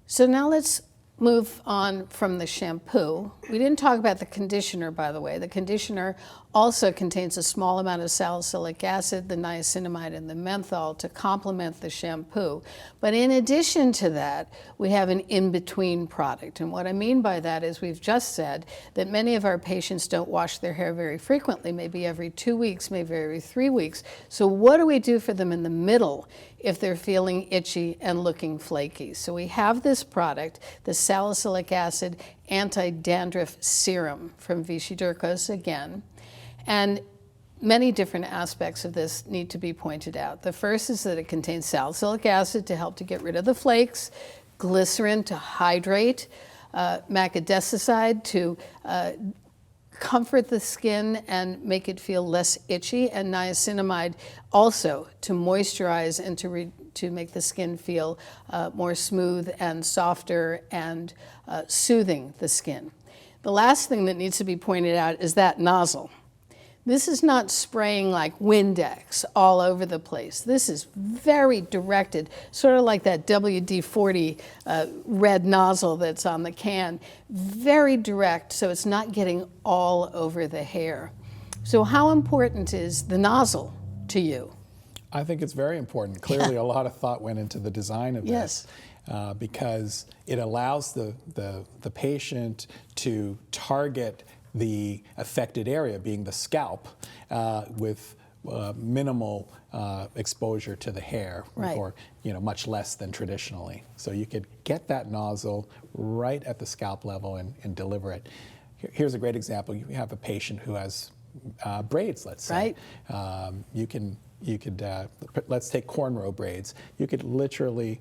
So now let's move on from the shampoo. We didn't talk about the conditioner, by the way. The conditioner also contains a small amount of salicylic acid, the niacinamide, and the menthol to complement the shampoo. But in addition to that, we have an in-between product. And what I mean by that is we've just said that many of our patients don't wash their hair very frequently, maybe every 2 weeks, maybe every 3 weeks. So what do we do for them in the middle if they're feeling itchy and looking flaky? So we have this product, the salicylic acid anti-dandruff serum from Vichy again. And many different aspects of this need to be pointed out. The first is that it contains salicylic acid to help to get rid of the flakes, glycerin to hydrate, macadesicide to comfort the skin and make it feel less itchy, and niacinamide also to moisturize and to make the skin feel more smooth and softer and soothing the skin. The last thing that needs to be pointed out is that nozzle. This is not spraying like Windex all over the place. This is very directed, sort of like that WD-40 red nozzle that's on the can. Very direct, so it's not getting all over the hair. So how important is the nozzle to you? I think it's very important. Clearly, a lot of thought went into the design of this. Because it allows the patient to target the affected area, being the scalp, with minimal exposure to the hair, right, or much less than traditionally. So you could get that nozzle right at the scalp level and deliver it. Here's a great example. You have a patient who has braids, let's say. Right. You could let's take cornrow braids. You could literally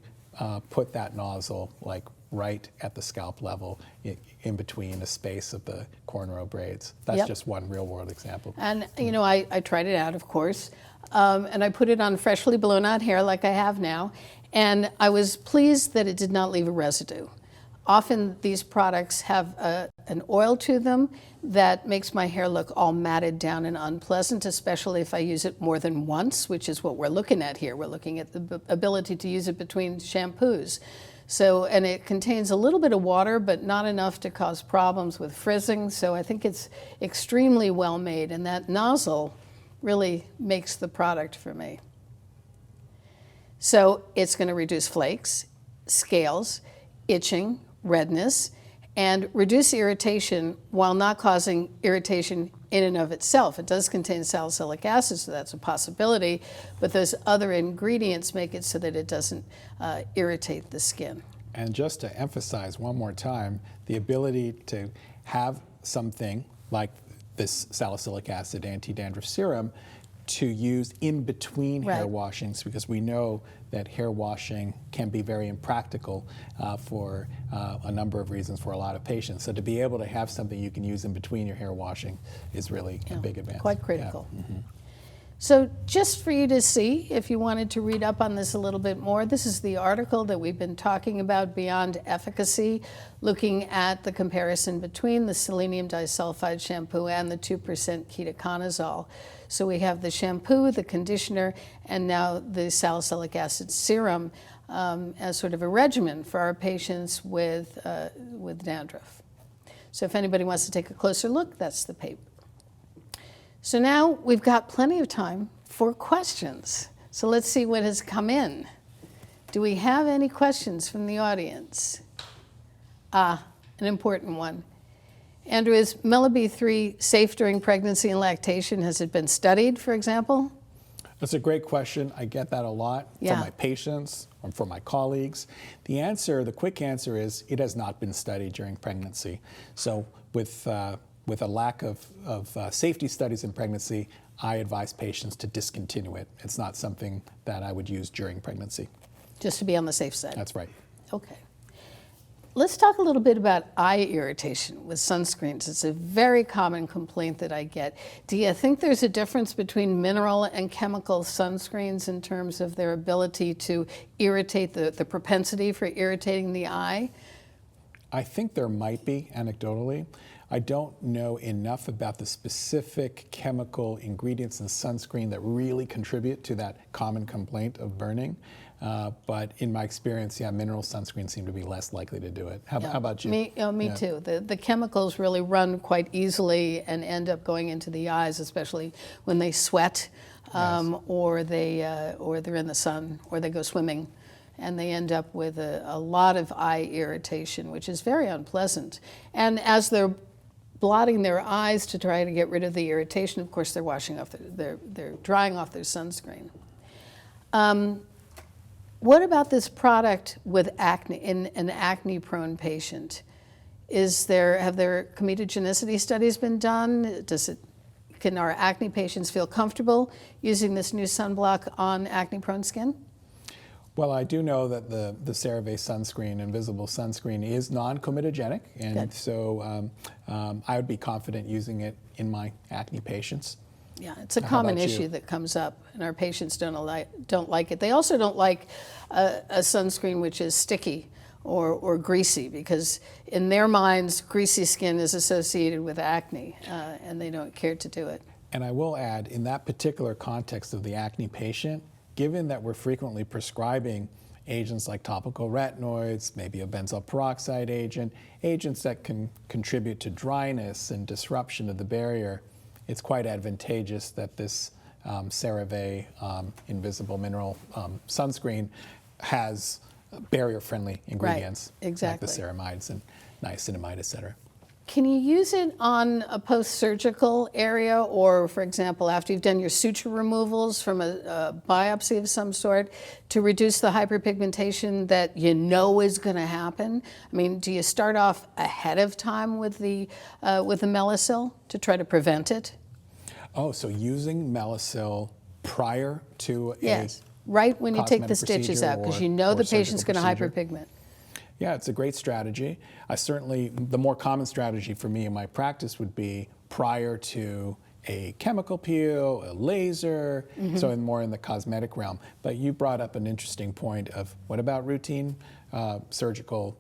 put that nozzle like right at the scalp level, in between the space of the cornrow braids. That's just one real world example. And I tried it out, of course, and I put it on freshly blown out hair like I have now, and I was pleased that it did not leave a residue. Often these products have an oil to them that makes my hair look all matted down and unpleasant, especially if I use it more than once, which is what we're looking at here. We're looking at the ability to use it between shampoos. So, and it contains a little bit of water, but not enough to cause problems with frizzing. So I think it's extremely well made, and that nozzle really makes the product for me. So it's going to reduce flakes, scales, itching, redness, and reduce irritation while not causing irritation in and of itself. It does contain salicylic acid, so that's a possibility, but those other ingredients make it so that it doesn't irritate the skin. And just to emphasize one more time, the ability to have something like this salicylic acid anti-dandruff serum to use in between hair washings, because we know that hair washing can be very impractical for a number of reasons for a lot of patients. So to be able to have something you can use in between your hair washing is really a big advantage. Quite critical. Yeah. Mm-hmm. So just for you to see, if you wanted to read up on this a little bit more, this is the article that we've been talking about, Beyond Efficacy, looking at the comparison between the selenium disulfide shampoo and the 2% ketoconazole. So we have the shampoo, the conditioner, and now the salicylic acid serum as sort of a regimen for our patients with dandruff. So if anybody wants to take a closer look, that's the paper. So now we've got plenty of time for questions. So let's see what has come in. Do we have any questions from the audience? An important one. Andrew, is MelaB3 safe during pregnancy and lactation? Has it been studied, for example? That's a great question. I get that a lot from my patients or from my colleagues. The quick answer is it has not been studied during pregnancy. So with a lack of safety studies in pregnancy, I advise patients to discontinue it. It's not something that I would use during pregnancy. Just to be on the safe side. That's right. Okay. Let's talk a little bit about eye irritation with sunscreens. It's a very common complaint that I get. Do you think there's a difference between mineral and chemical sunscreens in terms of their ability to irritate, the propensity for irritating the eye? I think there might be, anecdotally. I don't know enough about the specific chemical ingredients in sunscreen that really contribute to that common complaint of burning. But in my experience, mineral sunscreen seem to be less likely to do it. How about you? Me too. The chemicals really run quite easily and end up going into the eyes, especially when they sweat, or they're in the sun, or they go swimming, and they end up with a lot of eye irritation, which is very unpleasant. And as they're blotting their eyes to try to get rid of the irritation, of course, they're washing off they're drying off their sunscreen. What about this product with acne, in an acne-prone patient? Have there comedogenic studies been done? Can our acne patients feel comfortable using this new sunblock on acne-prone skin? Well, I do know that the CeraVe sunscreen, invisible sunscreen, is non-comedogenic, and so I would be confident using it in my acne patients. Yeah, it's a common issue that comes up, and our patients don't like it. They also don't like a sunscreen which is sticky or greasy, because in their minds, greasy skin is associated with acne, and they don't care to do it. And I will add, in that particular context of the acne patient, given that we're frequently prescribing agents like topical retinoids, maybe a benzoyl peroxide agent, agents that can contribute to dryness and disruption of the barrier, it's quite advantageous that this CeraVe invisible mineral sunscreen has barrier-friendly ingredients, right, exactly, like the ceramides and niacinamide, et cetera. Can you use it on a post-surgical area, or, for example, after you've done your suture removals from a biopsy of some sort, to reduce the hyperpigmentation that you know is going to happen? I mean, do you start off ahead of time with the Melasil to try to prevent it? Oh, so using Melasil prior to yes, right when you take the stitches out, because you know the patient's going to hyperpigment. Yeah, it's a great strategy. Certainly, the more common strategy for me in my practice would be prior to a chemical peel, a laser, so more in the cosmetic realm. But you brought up an interesting point of what about routine surgical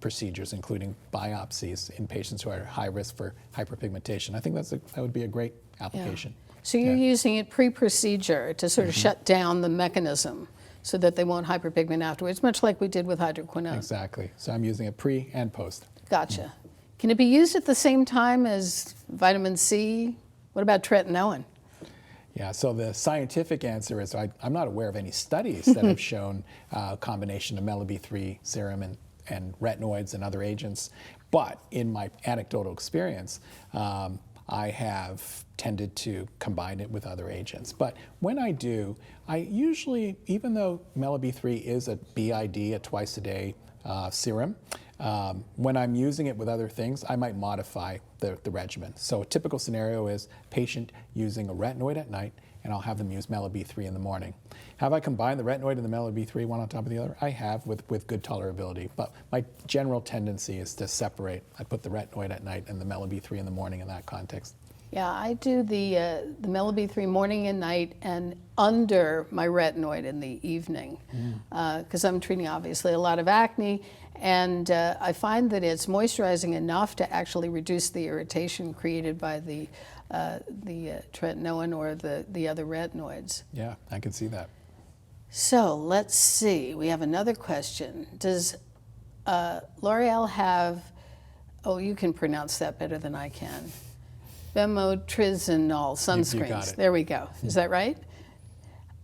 procedures, including biopsies in patients who are at high risk for hyperpigmentation. I think that would be a great application. Yeah. So you're using it pre-procedure to sort of shut down the mechanism so that they won't hyperpigment afterwards, much like we did with hydroquinone. Exactly. So I'm using it pre and post. Gotcha. Can it be used at the same time as vitamin C? What about tretinoin? Yeah, so the scientific answer is I'm not aware of any studies that have shown a combination of MelaB3 serum and retinoids and other agents. But in my anecdotal experience, I have tended to combine it with other agents. But when I do, I usually, even though MelaB3 is a BID, a twice a day serum, when I'm using it with other things, I might modify the regimen. So a typical scenario is patient using a retinoid at night, and I'll have them use MelaB3 in the morning. Have I combined the retinoid and the MelaB3 one on top of the other? I have, with good tolerability. But my general tendency is to separate. I put the retinoid at night and the MelaB3 in the morning in that context. Yeah, I do the Melody-3 morning and night and under my retinoid in the evening because I'm treating obviously a lot of acne, and I find that it's moisturizing enough to actually reduce the irritation created by the tretinoin or the other retinoids. Yeah, I can see that. So let's see, we have another question. Does L'Oreal have, oh, you can pronounce that better than I can, Bemotrizinol sunscreens? You got it. There we go. Is that right?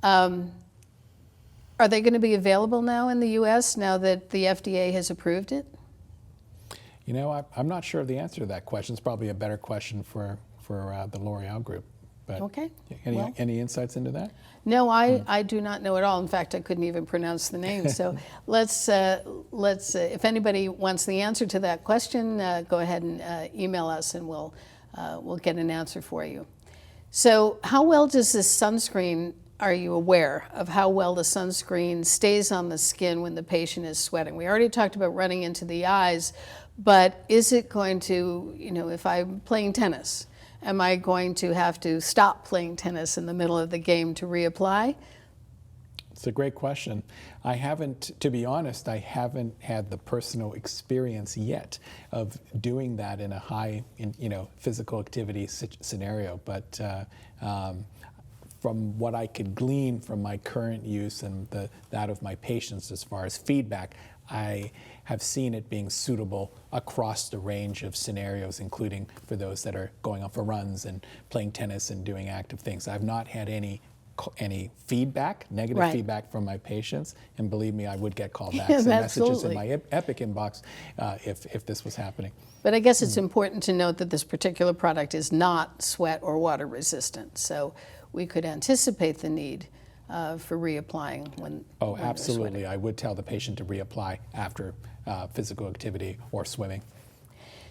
Are they going to be available now in the U.S. now that the FDA has approved it? You know, I'm not sure of the answer to that question. It's probably a better question for the L'Oreal group. But Okay. Any insights into that? No, I do not know at all. In fact, I couldn't even pronounce the name. So let's if anybody wants the answer to that question, go ahead and email us, and we'll get an answer for you. So how well does this sunscreen, are you aware of how well the sunscreen stays on the skin when the patient is sweating? We already talked about running into the eyes, but is it going to, you know, if I'm playing tennis, am I going to have to stop playing tennis in the middle of the game to reapply? It's a great question. I haven't, to be honest, I haven't had the personal experience yet of doing that in a high, physical activity scenario. But from what I could glean from my current use and that of my patients as far as feedback, I have seen it being suitable across the range of scenarios, including for those that are going out for runs and playing tennis and doing active things. I've not had any feedback, negative feedback from my patients, and believe me, I would get callbacks and messages in my Epic inbox if this was happening. But I guess it's important to note that this particular product is not sweat or water resistant, so we could anticipate the need for reapplying when absolutely. I would tell the patient to reapply after physical activity or swimming.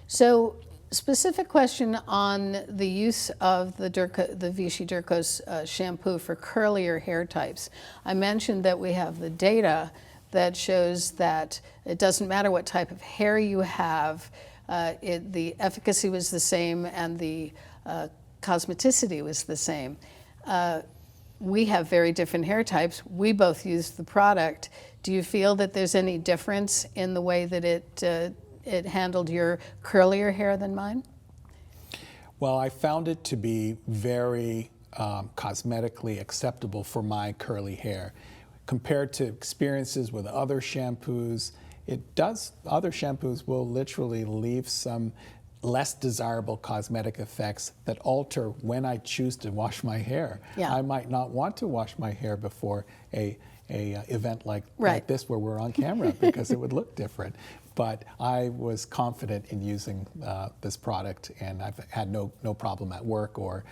So, specific question on the use of the Vichy Dercos shampoo for curlier hair types. I mentioned that we have the data that shows that it doesn't matter what type of hair you have, the efficacy was the same and the cosmeticity was the same. We have very different hair types. We both use the product. Do you feel that there's any difference in the way that it handled your curlier hair than mine? Well, I found it to be very cosmetically acceptable for my curly hair. Compared to experiences with other shampoos, other shampoos will literally leave some less desirable cosmetic effects that alter when I choose to wash my hair. Yeah. I might not want to wash my hair before a event like this where we're on camera because it would look different. But I was confident in using this product, and I've had no problem at work or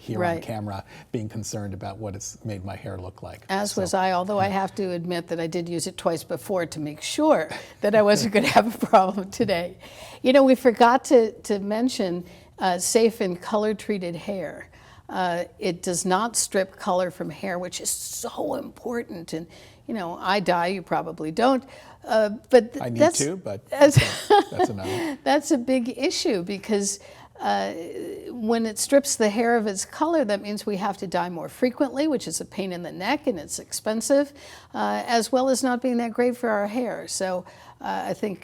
here on camera being concerned about what it's made my hair look like. As was I, although I have to admit that I did use it twice before to make sure that I wasn't going to have a problem today. You know, we forgot to mention safe in color-treated hair. It does not strip color from hair, which is so important. And, you know, I dye, you probably don't. But I need to, but that's enough. That's a big issue because when it strips the hair of its color, that means we have to dye more frequently, which is a pain in the neck and it's expensive, as well as not being that great for our hair. So I think,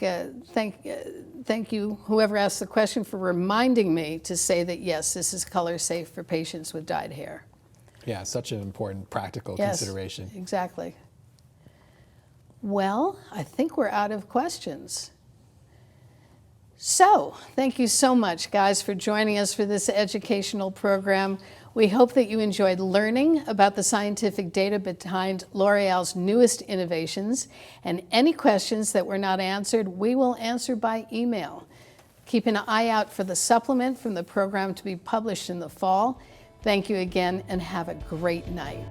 thank you, whoever asked the question, for reminding me to say that, yes, this is color safe for patients with dyed hair. Yeah, such an important practical consideration. Exactly. Well, I think we're out of questions. So, thank you so much, guys, for joining us for this educational program. We hope that you enjoyed learning about the scientific data behind L'Oreal's newest innovations. And any questions that were not answered, we will answer by email. Keep an eye out for the supplement from the program to be published in the fall. Thank you again, and have a great night.